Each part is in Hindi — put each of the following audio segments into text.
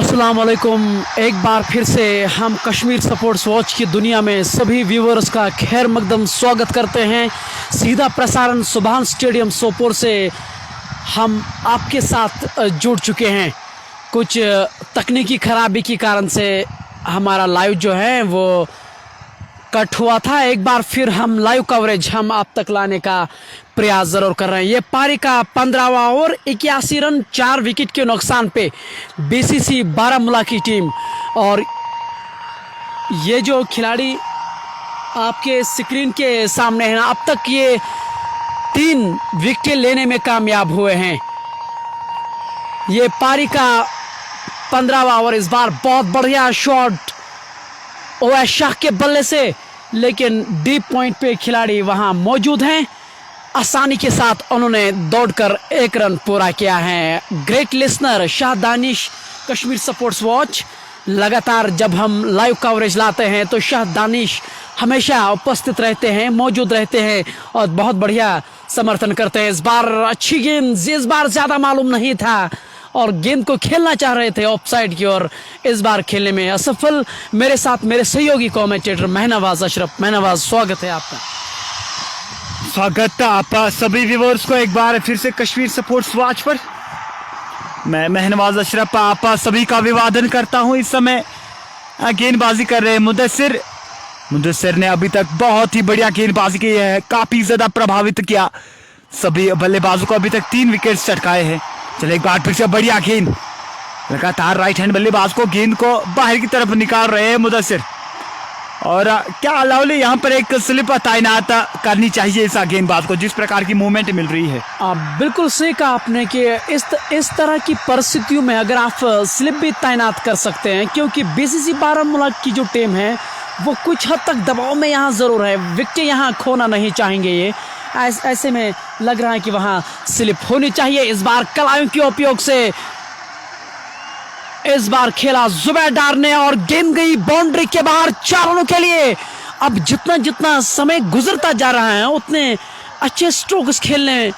अस्सलाम वालेकुम। एक बार फिर से हम कश्मीर स्पोर्ट्स वॉच की दुनिया में सभी व्यूवर्स का खैर मकदम स्वागत करते हैं। सीधा प्रसारण सुभान स्टेडियम सोपोर से हम आपके साथ जुड़ चुके हैं। कुछ तकनीकी खराबी के कारण से हमारा लाइव जो है वो कट हुआ था। एक बार फिर हम लाइव कवरेज हम आप तक लाने का प्रयास ज़रूर कर रहे हैं। ये पारी का 15वां ओवर 81 रन 4 विकेट के नुकसान पे बीसीसी बारामूला की टीम, और ये जो खिलाड़ी आपके स्क्रीन के सामने हैं अब तक ये 3 विकेट लेने में कामयाब हुए हैं। ये पारी का 15वां ओवर, इस बार बहुत बढ़िया शॉट ओवैस शाह के बल्ले से, लेकिन डीप पॉइंट पे खिलाड़ी वहां मौजूद हैं। आसानी के साथ उन्होंने दौड़कर 1 रन पूरा किया है। Great listener Shah Danish Kashmir sports watch, लगातार जब हम लाइव कवरेज लाते हैं तो शाह दानिश हमेशा उपस्थित रहते हैं, मौजूद रहते हैं और बहुत बढ़िया समर्थन करते हैं। इस बार अच्छी गेंद, इस बार ज़्यादा मालूम नहीं था और गेंद को खेलना चाह रहे थे ऑफसाइड की, और इस बार खेलने में असफल। मेरे साथ मेरे सहयोगी कमेंटेटर महनवाज अशरफ। महनवाज, स्वागत है आपका। स्वागत आप सभी व्यूअर्स को एक बार फिर से कश्मीर स्पोर्ट्स वॉच पर। मैं महनवाज अशरफ आप सभी का अभिवादन करता हूं। इस समय गेंदबाजी कर रहे हैं मुदस्सिर ने अभी तक बहुत ही बढ़िया गेंदबाजी की है, काफी ज्यादा प्रभावित किया सभी बल्लेबाजों को। अभी तक 3 विकेट चटकाए हैं। चलो एक बार फिर से बढ़िया गेंद, लगातार राइट हैंड बल्लेबाज को गेंद को बाहर की तरफ निकाल रहे हैं मुदस्सिर। और क्या लवली यहाँ पर एक स्लिप तैनात करनी चाहिए इस गेंदबाज को, जिस प्रकार की मूवमेंट मिल रही है। बिल्कुल सही कहा आपने कि इस तरह की परिस्थितियों में अगर आप स्लिप भी तैनात कर सकते हैं, क्योंकि बीसीसी बारामूला की जो टीम है वो कुछ हद तक दबाव में यहाँ ज़रूर है। विकेट यहाँ खोना नहीं चाहेंगे ये, ऐसे में लग रहा है कि वहाँ स्लिप होनी चाहिए। इस बार कलाइयों के उपयोग से इस बार खेला जुबैर डार ने और गेंद गई बाउंड्री के बाहर 4 रनों के लिए। अब जितना जितना समय गुजरता जा रहा है उतने अच्छे स्ट्रोक्स खेलने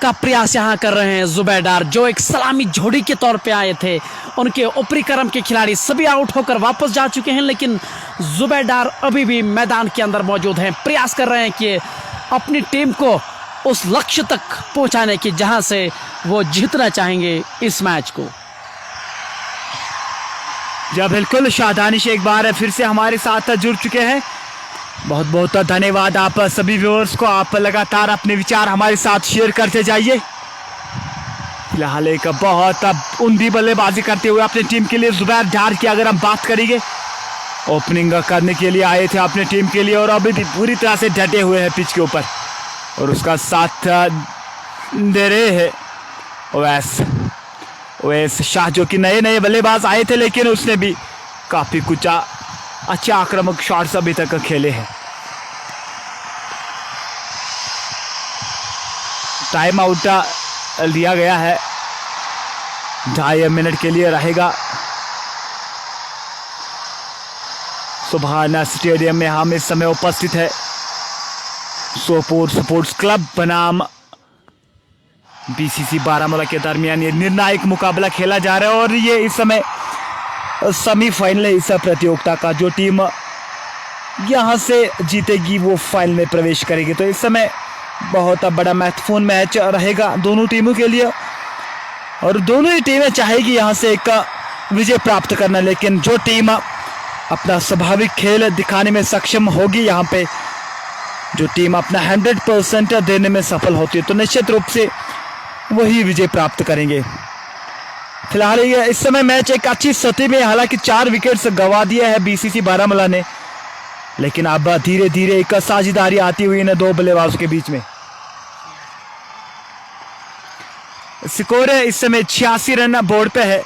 का प्रयास यहाँ कर रहे हैं जुबैर डार, जो एक सलामी जोड़ी के तौर पे आए थे। उनके ऊपरी क्रम के खिलाड़ी सभी आउट होकर वापस जा चुके हैं, लेकिन जुबैर डार अभी भी मैदान के अंदर मौजूद हैं। प्रयास कर रहे हैं कि अपनी टीम को उस लक्ष्य तक पहुंचाने की जहां से वो जीतना चाहेंगे इस मैच को। जी बिल्कुल, शाह दानिश एक बार फिर से हमारे साथ जुड़ चुके हैं। बहुत बहुत धन्यवाद आप सभी व्यूअर्स को। आप लगातार अपने विचार हमारे साथ शेयर करते जाइए। फिलहाल एक बहुत उम्दी बल्लेबाजी करते हुए अपनी टीम के लिए जुबैर डार की अगर हम बात करेंगे, ओपनिंग करने के लिए आए थे अपनी टीम के लिए और अभी भी पूरी तरह से डटे हुए हैं पिच के ऊपर, और उसका साथ दे रहे हैं ओवैस शाह, जो कि नए बल्लेबाज आए थे, लेकिन उसने भी काफी कुछ अच्छे आक्रामक शॉट्स अभी तक खेले हैं। टाइम आउट लिया गया है, 2.5 मिनट के लिए रहेगा। सुभान स्टेडियम में हम इस समय उपस्थित है। सोपोर स्पोर्ट्स क्लब बनाम बीसीसी बारामूला के दरमियान ये निर्णायक मुकाबला खेला जा रहा है, और ये इस समय सेमीफाइनल है इस प्रतियोगिता का। जो टीम यहां से जीतेगी वो फाइनल में प्रवेश करेगी। तो इस समय बहुत बड़ा महत्वपूर्ण मैच रहेगा दोनों टीमों के लिए, और दोनों ही टीमें चाहेगी यहां से एक विजय प्राप्त करना, लेकिन जो टीम अपना स्वाभाविक खेल दिखाने में सक्षम होगी, यहाँ पे जो टीम अपना 100% देने में सफल होती है, तो निश्चित रूप से वही विजय प्राप्त करेंगे। फिलहाल इस समय मैच एक अच्छी स्थिति में, हालांकि 4 विकेट्स गंवा दिए है बीसीसी बारामूला ने, लेकिन अब धीरे धीरे एक साझेदारी आती हुई इन 2 बल्लेबाजों के बीच में। स्कोर है इस समय 86 रन बोर्ड पे है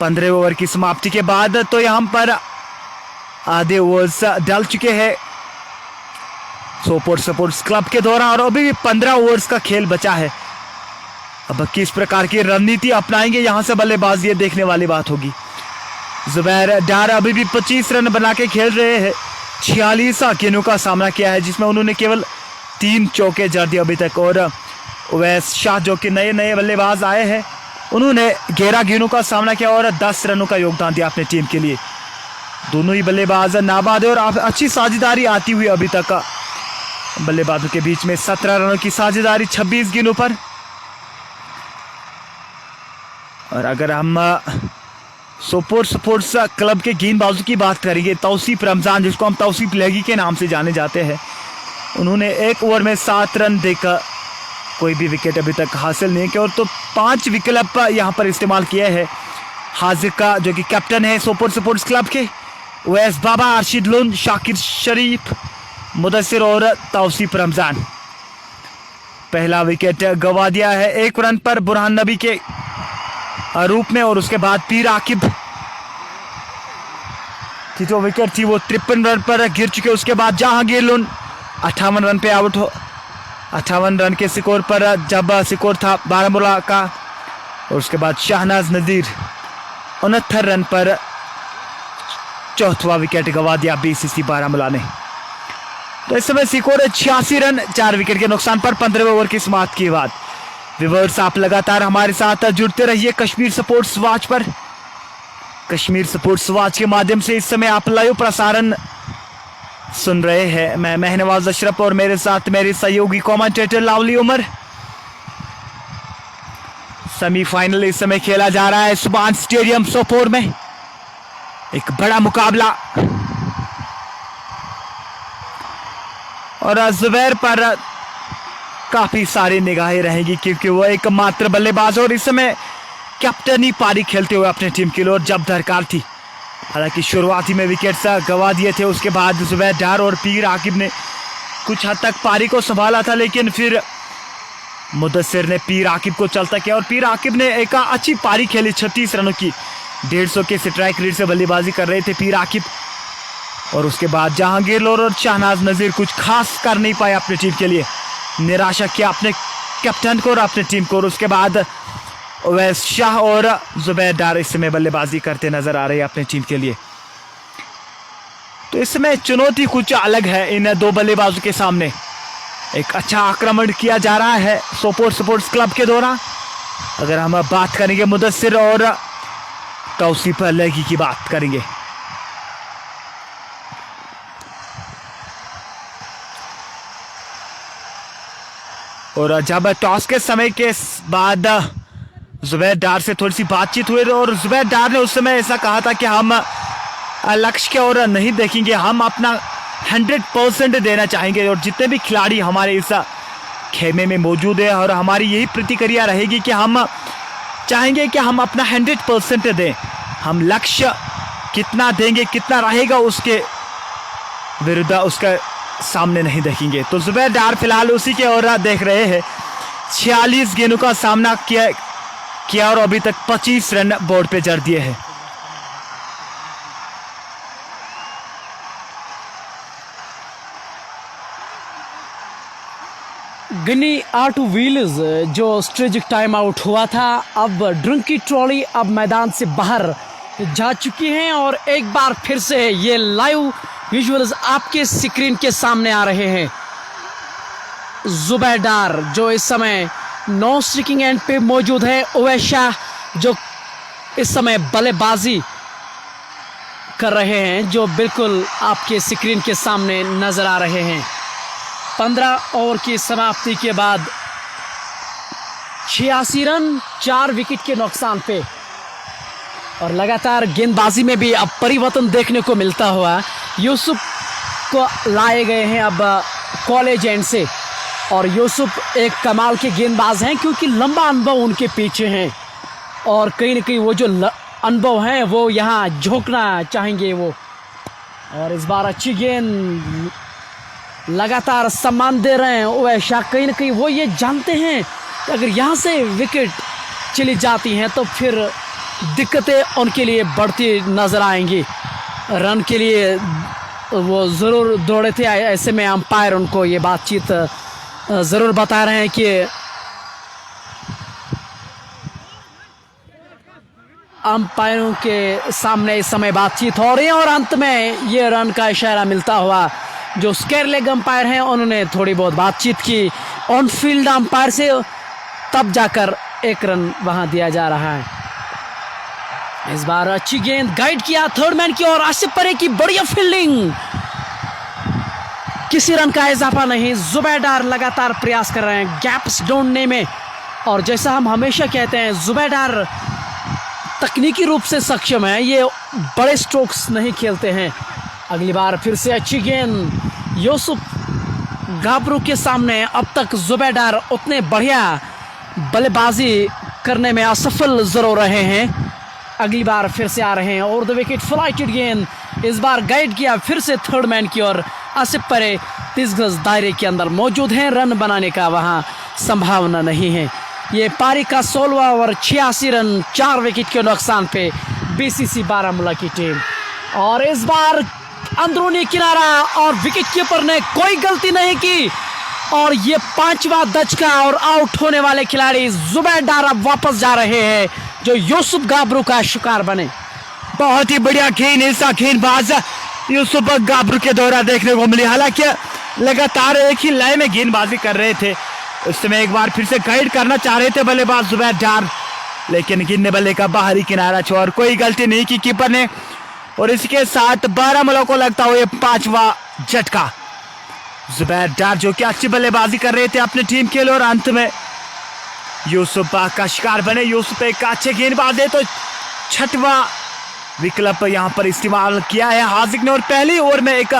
15 ओवर की समाप्ति के बाद। तो यहाँ पर आधे ओवर्स डाल चुके हैं सोपोर स्पोर्ट्स क्लब के द्वारा, और अभी भी 15 ओवर्स का खेल बचा है। अब किस प्रकार की रणनीति अपनाएंगे यहां से बल्लेबाज, ये देखने वाली बात होगी। जुबैर डार अभी भी 25 रन बना के खेल रहे हैं। 46 गेंदों का सामना किया है, जिसमें उन्होंने केवल 3 चौके जड़ दिए अभी तक। और ओवैस शाह जो कि नए बल्लेबाज आए हैं, उन्होंने 11 गेंदों का सामना किया और 10 रनों का योगदान दिया अपने टीम के लिए। दोनों ही बल्लेबाज नाबाद है और अच्छी साझेदारी आती हुई अभी तक बल्लेबाजों के बीच में 17 रनों की साझेदारी 26 गेंदों पर। और अगर हम सोपोर स्पोर्ट्स क्लब के गेंदबाजों की बात करेंगे, तौसीफ रमजान, जिसको हम तौसीफ लेगी के नाम से जाने जाते हैं, उन्होंने 1 ओवर में 7 रन देकर कोई भी विकेट अभी तक हासिल नहीं किया। और तो 5 विकल्प यहाँ पर इस्तेमाल किए हैं हाजिका, जो कि कैप्टन है सोपोर स्पोर्ट्स क्लब के, वैस बाबा, अरशीद लुन, शाकिर शरीफ, मुदस्सिर और तौसीफ रमजान। पहला विकेट गवा दिया है 1 रन पर बुरहान नबी के रूप में। और उसके बाद पीर आकिब की जो विकेट थी वो 53 रन पर गिर चुके। उसके बाद जहांगीर लुन 58 रन पे आउट हो, 58 रन के स्कोर पर जब स्कोर था बारामूला का। और उसके बाद शहनाज नजीर 69 रन पर चौथा विकेट गवा दिया बीसीसी बारामूला ने। तो इस समय स्कोर है 86 रन 4 विकेट के नुकसान पर 15वें ओवर की समाप्त के बाद। व्यूअर्स, आप लगातार हमारे साथ जुड़ते रहिए कश्मीर स्पोर्ट्स वॉच पर। कश्मीर स्पोर्ट्स वॉच के माध्यम से इस समय आप लाइव प्रसारण सुन रहे हैं। मैं महनवाज अशरफ और मेरे साथ मेरे सहयोगी कमेंटेटर लावली उमर। सेमीफाइनल इस समय खेला जा रहा है सुभान स्टेडियम सोपोर में। एक बड़ा मुकाबला और जुबैर पर काफी सारी निगाहें रहेंगी क्योंकि वो एक मात्र बल्लेबाज और इस समय कैप्टनी पारी खेलते हुए अपने टीम के लिए और जब दरकार थी। हालांकि शुरुआती में विकेट्स गवा दिए थे, उसके बाद जुबैर डार और पीर आकिब ने कुछ हद तक पारी को संभाला था, लेकिन फिर मुदस्सिर ने पीर आकिब को चलता किया और पीर आकिब ने एक अच्छी पारी खेली 36 रनों की। 150 के स्ट्राइक रेट से बल्लेबाजी कर रहे थे पीर आकिब। और उसके बाद जहांगीर लोर और शहनाज नजीर कुछ खास कर नहीं पाए अपनी टीम के लिए, निराशा किया अपने कैप्टन को और अपनी टीम को। और उसके बाद अवैस शाह और जुबैर डार इस समय बल्लेबाजी करते नजर आ रहे हैं अपनी टीम के लिए। तो इसमें चुनौती कुछ अलग है इन 2 बल्लेबाजों के सामने। एक अच्छा आक्रमण किया जा रहा है सोपोर स्पोर्ट्स क्लब के द्वारा। अगर हम बात करेंगे मुदस्सिर और तौसीफ लेगी की बात करेंगे, और जब टॉस के समय के बाद जुबैर डार से थोड़ी सी बातचीत हुई और जुबैर डार ने उस समय ऐसा कहा था कि हम लक्ष्य की ओर नहीं देखेंगे, हम अपना 100% देना चाहेंगे और जितने भी खिलाड़ी हमारे इस खेमे में मौजूद है और हमारी यही प्रतिक्रिया रहेगी कि हम चाहेंगे कि हम अपना 100% दें। हम लक्ष्य कितना देंगे, कितना रहेगा, उसके विरुद्ध उसका सामने नहीं देखेंगे। तो जुबैर डार फिलहाल उसी के ओर देख रहे हैं। 46 गेंदों का सामना किया और अभी तक 25 रन बोर्ड पे जड़ दिए हैं। गनी आर्ट व्हील्स जो स्ट्रेजिक टाइम आउट हुआ था, अब ड्रंकी ट्रॉली अब मैदान से बाहर जा चुकी हैं और एक बार फिर से ये लाइव विजुअल्स आपके स्क्रीन के सामने आ रहे हैं। जुबैर डार जो इस समय नो स्ट्रिकिंग एंड पे मौजूद है, अवैस शाह जो इस समय बल्लेबाजी कर रहे हैं, जो बिल्कुल आपके स्क्रीन के सामने नजर आ रहे हैं। 15 ओवर की समाप्ति के बाद 86 रन 4 विकेट के नुकसान पे और लगातार गेंदबाजी में भी अब परिवर्तन देखने को मिलता हुआ यूसुफ को लाए गए हैं अब कॉलेज एंड से। और यूसुफ एक कमाल के गेंदबाज हैं क्योंकि लंबा अनुभव उनके पीछे हैं और कहीं ना कहीं वो जो अनुभव हैं वो यहाँ झोंकना चाहेंगे वो। और इस बार अच्छी गेंद, लगातार सम्मान दे रहे हैं अवैस शाह। कहीं ना कहीं वो ये जानते हैं कि अगर यहाँ से विकेट चली जाती हैं तो फिर दिक्कतें उनके लिए बढ़ती नज़र आएंगी। रन के लिए वो ज़रूर दौड़े थे। ऐसे में अंपायर उनको ये बातचीत ज़रूर बता रहे हैं कि अंपायरों के सामने इस समय बातचीत हो रही है और अंत में ये रन का इशारा मिलता हुआ जो स्क्वायर लेग अंपायर हैं उन्होंने थोड़ी बहुत बातचीत की ऑन फील्ड अंपायर से, तब जाकर 1 रन वहां दिया जा रहा है। इस बार अच्छी गेंद, गाइड किया थर्ड मैन की ओर, आसिफ परे की बढ़िया फील्डिंग, किसी रन का इजाफा नहीं। जुबैदार लगातार प्रयास कर रहे हैं गैप्स ढूंढने में, और जैसा हम हमेशा कहते हैं जुबैदार तकनीकी रूप से सक्षम है, ये बड़े स्ट्रोक्स नहीं खेलते हैं। अगली बार फिर से अच्छी गेंद यूसुफ गाबरू के सामने। अब तक जुबैदार उतने बढ़िया बल्लेबाजी करने में असफल जरूर रहे हैं। अगली बार फिर से आ रहे हैं और द विकेट फ्लाइटेड गेंद, इस बार गाइड किया फिर से थर्ड मैन की ओर। आसिफ परे 30 गज दायरे के अंदर मौजूद हैं, रन बनाने का वहां संभावना नहीं है। ये पारी का 16वां ओवर, 86 रन 4 विकेट के नुकसान पे बीसीसी बारामूला की टीम। और इस बार अंदरूनी किनारा और विकेट कीपर ने कोई गलती नहीं की, और ये 5वां दचका और आउट होने वाले खिलाड़ी जुबैदार अब वापस जा रहे हैं, जो यूसुफ गाबरू का शिकार बने। बहुत ही बढ़िया गेंद, ऐसा गेंदबाज यूसुफ गाबरू के दौरा देखने को मिली। हालांकि लगातार एक ही लय में गेंदबाजी कर रहे थे, उस समय एक बार फिर से गाइड करना चाह रहे थे बल्लेबाज जुबैदार, लेकिन गिनने बल्ले का बाहरी किनारा छोड़ कोई गलती नहीं की कीपर ने, और इसके साथ बारामूला को लगता हुआ 5वां झटका। जुबैदार जो कि अच्छी बल्लेबाजी कर रहे थे अपनी टीम के लिए, और अंत में यूसुफ का शिकार बने। यूसुफ एक अच्छे गेंदबाज है, तो 6वां विकल्प यहां पर इस्तेमाल किया है हार्दिक ने, और पहली ओवर में एक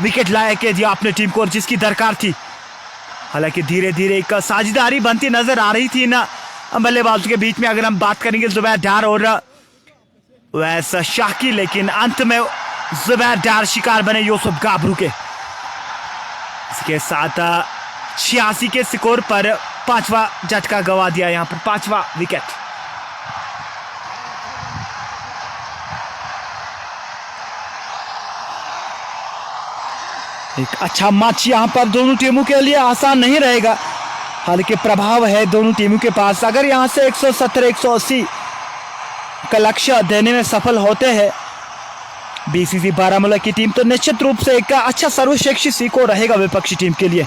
विकेट लाया के दिया अपनी टीम को, और जिसकी दरकार थी। हालांकि धीरे धीरे एक साझेदारी बनती नजर आ रही थी इन बल्लेबाजों के बीच में, अगर हम बात करेंगे जुबैदार और वैसा शाह की, लेकिन अंत में जुबैदार शिकार बने यूसुफ गाबरू के। इसके साथ 86 के स्कोर पर 5वां झटका गवा दिया, यहां पर 5वां विकेट। एक अच्छा मैच यहां पर दोनों टीमों के लिए आसान नहीं रहेगा, हालांकि प्रभाव है दोनों टीमों के पास। अगर यहां से 170-180 का लक्ष्य देने में सफल होते हैं बीसीसी बारामूला की टीम, तो निश्चित रूप से एक अच्छा सर्वश्रेष्ठ सीको रहेगा विपक्षी टीम के लिए।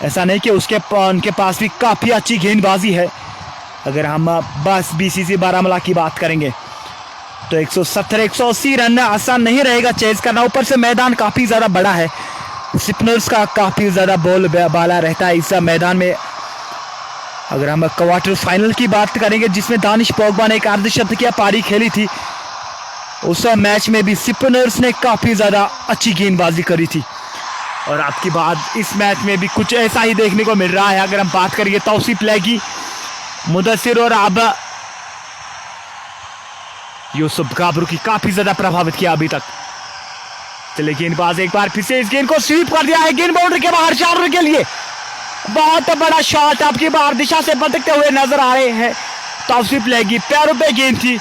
ऐसा नहीं कि उनके पास भी काफी अच्छी गेंदबाजी है। अगर हम बस बीसीसी बारामूला की बात करेंगे तो 170-180 रन आसान नहीं रहेगा चेज करना। ऊपर से मैदान काफी ज्यादा बड़ा है, स्पिनर्स का काफी ज्यादा बॉल बाला रहता है इस मैदान में। अगर हम क्वार्टर फाइनल की बात करेंगे जिसमें दानिश पोगबा ने एक अर्धशतकीय पारी खेली थी, उस मैच में भी स्पिनर्स ने काफी ज्यादा अच्छी गेंदबाजी करी थी, और आपकी बात इस मैच में भी कुछ ऐसा ही देखने को मिल रहा है। अगर हम बात करेंगे तौसीफ लैगी, मुदस्सिर और अब यूसुफ गाबरू की काफी ज्यादा प्रभावित किया अभी तक। चलिए गेंदबाज एक बार फिर से इस गेंद को स्वीप कर दिया है, गेंद बाउंड्री के बाहर 4 रन के लिए। बहुत बड़ा शॉट आपकी बाहर दिशा से भटकते हुए नजर आ रहे हैं तौसीफ लैगी। पैरों पे गेंद थी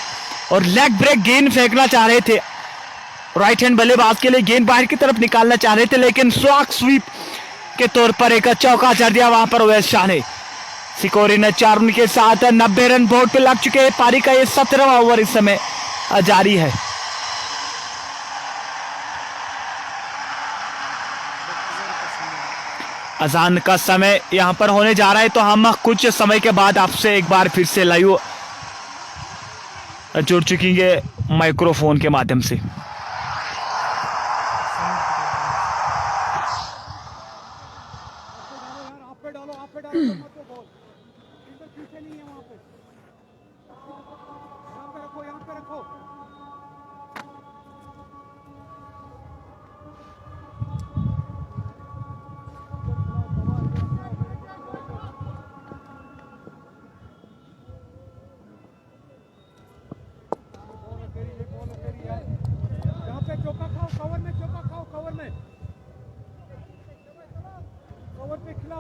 और लेग ब्रेक गेंद फेंकना चाह रहे थे, राइट हैंड बल्लेबाज के लिए गेंद बाहर की तरफ निकालना चाह रहे थे, लेकिन स्वाग स्वीप के तौर पर एक चौका चढ़ दिया वहां पर उवैस शाह ने। सिकोरी ने 4 रन के साथ 90 रन बोर्ड पे लग चुके हैं। पारी का ये 17वां ओवर इस समय जारी है। अजान का समय यहां पर होने जा रहा है, तो हम कुछ समय के बाद आपसे एक बार फिर से लाइव जुड़ चुकेंगे माइक्रोफोन के माध्यम से।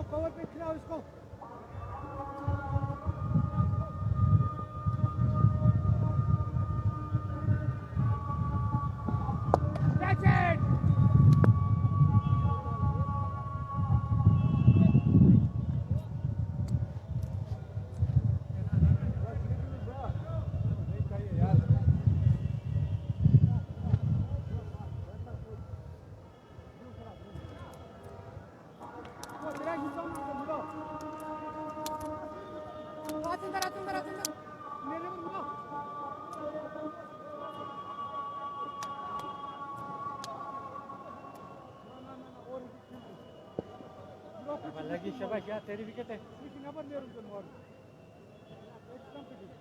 कवर पे खिलाओ इसको। That's it. Lagi Shabak ya, तेरी विकेट है. Speaking up on your own. It's competition.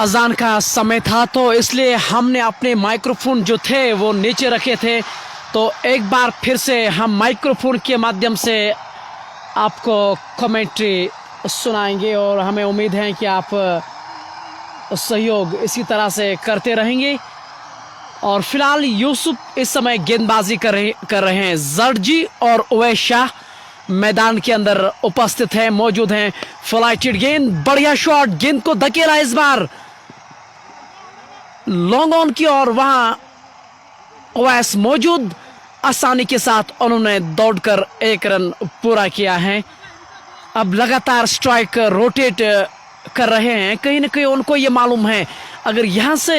अजान का समय था तो इसलिए हमने अपने माइक्रोफोन जो थे वो नीचे रखे थे। तो एक बार फिर से हम माइक्रोफोन के माध्यम से आपको कमेंट्री सुनाएंगे और हमें उम्मीद है कि आप सहयोग इसी तरह से करते रहेंगे। और फिलहाल यूसुफ इस समय गेंदबाजी कर रहे हैं। जर्जी और उवैस शाह मैदान के अंदर उपस्थित हैं, मौजूद हैं। फ्लाइटेड गेंद, बढ़िया शॉट, गेंद को धकेला इस बार लॉन्ग ऑन की और वहां उवैस मौजूद, आसानी के साथ उन्होंने दौड़कर एक रन पूरा किया है। अब लगातार स्ट्राइक रोटेट कर रहे हैं, कहीं ना कहीं उनको ये मालूम है अगर यहां से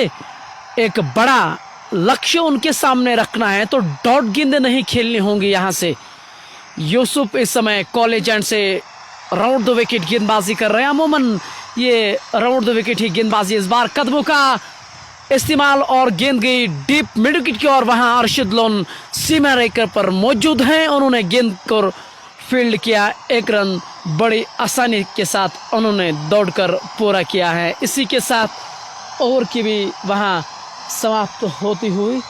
एक बड़ा लक्ष्य उनके सामने रखना है तो डॉट गेंदें नहीं खेलनी होंगी। यहां से यूसुफ इस समय कॉलेज एंड से राउंड द विकेट गेंदबाजी कर रहे हैं। अमूमन ये राउंड द विकेट ही गेंदबाजी, इस बार कदमों का इस्तेमाल और गेंद गई डीप मिड विकेट की और वहां अरशद लोन सीमा रेखा पर मौजूद हैं। उन्होंने गेंद को फील्ड किया, 1 रन बड़ी आसानी के साथ उन्होंने दौड़कर पूरा किया है। इसी के साथ ओवर की भी वहां समाप्त होती हुई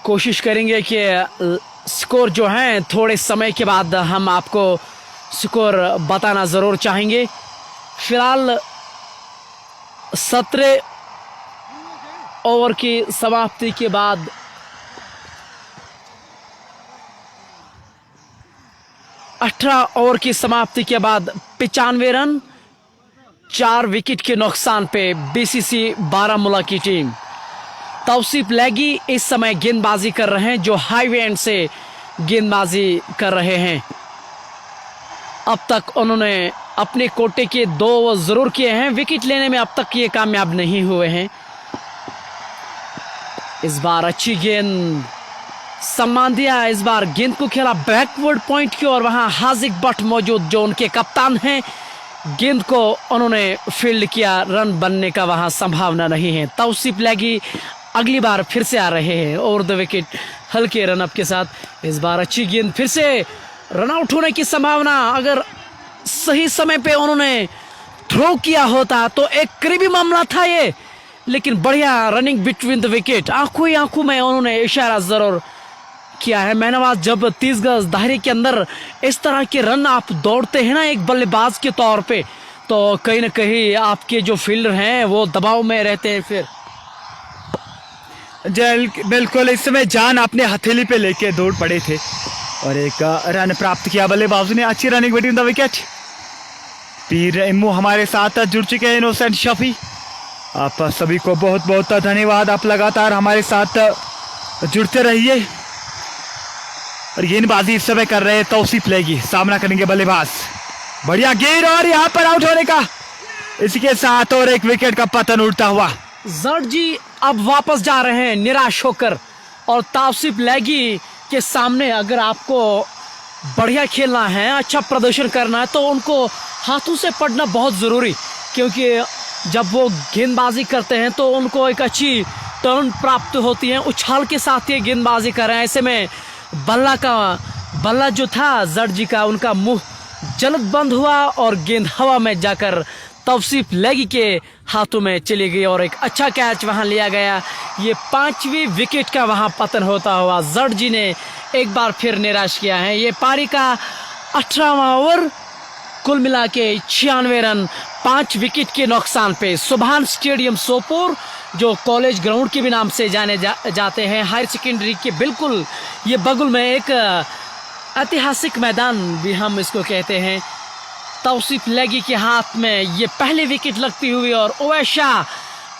कोशिश करेंगे कि स्कोर जो है थोड़े समय के बाद हम आपको स्कोर बताना ज़रूर चाहेंगे। फिलहाल 17 ओवर की समाप्ति के बाद 18 ओवर की समाप्ति के बाद 95 रन 4 विकेट के नुकसान पे बीसीसी बारामूला की टीम। तौसीफ लैगी इस समय गेंदबाजी कर रहे हैं, जो हाईवे एंड से गेंदबाजी कर रहे हैं। अब तक उन्होंने अपने कोटे के 2 ओवर जरूर किए हैं, विकेट लेने में अब तक ये कामयाब नहीं हुए हैं। इस बार अच्छी गेंद, सम्मान दिया, इस बार गेंद को खेला बैकवर्ड पॉइंट की और वहां हाजिक भट्ट मौजूद जो उनके कप्तान हैं, गेंद को उन्होंने फील्ड किया, रन बनने का वहां संभावना नहीं है। तौसीफ लैगी अगली बार फिर से आ रहे हैं ओवर द विकेट हल्के रनअप के साथ। इस बार अच्छी गेंद, फिर से रन आउट होने की संभावना। अगर सही समय पे उन्होंने थ्रो किया होता तो एक करीबी मामला था ये, लेकिन बढ़िया रनिंग बिटवीन द विकेट, आंखों ही आंखों में उन्होंने इशारा जरूर किया है। महनवाज, जब 30 गज दायरे के अंदर इस तरह के रन आप दौड़ते हैं ना एक बल्लेबाज के तौर पे, तो कहीं ना कहीं आपके जो फील्डर हैं वो दबाव में रहते हैं। फिर बिल्कुल इस समय जान अपने हथेली पे लेके दौड़ पड़े थे और एक रन प्राप्त किया बल्लेबाज ने। अच्छी रनिंग बिटवीन द विकेट। पीर इम्मू हमारे साथ जुड़ चुके हैं, इनोसेंट शफी, आप सभी को बहुत बहुत धन्यवाद। आप लगातार हमारे साथ जुड़ते रहिए। और गेंदबाजी इस समय कर रहे हैं तौसीफ लैगी, सामना करेंगे बल्लेबाज। बढ़िया गेंद और यहाँ पर आउट होने का, इसके साथ और एक विकेट का पतन उड़ता हुआ। जट जी अब वापस जा रहे हैं निराश होकर, और तौसीफ लैगी के सामने अगर आपको बढ़िया खेलना है, अच्छा प्रदर्शन करना है, तो उनको हाथों से पढ़ना बहुत ज़रूरी, क्योंकि जब वो गेंदबाजी करते हैं तो उनको एक अच्छी टर्न प्राप्त होती है। उछाल के साथ ये गेंदबाजी कर रहे हैं, ऐसे में बल्ला जो था जट जी का, उनका मुंह जल्द बंद हुआ और गेंद हवा में जाकर तौसीफ लैगी के हाथों में चली गई और एक अच्छा कैच वहां लिया गया। ये 5वीं विकेट का वहां पतन होता हुआ जट जी ने एक बार फिर निराश किया है। ये पारी का 18वां ओवर, कुल मिला के 96 रन 5 विकेट के नुकसान पे सुभान स्टेडियम सोपोर, जो कॉलेज ग्राउंड के भी नाम से जाने जाते हैं, हायर सेकेंडरी के बिल्कुल ये बगल में एक ऐतिहासिक मैदान भी हम इसको कहते हैं। तौसीफ लैगी के हाथ में ये पहली विकेट लगती हुई और उवैस शाह।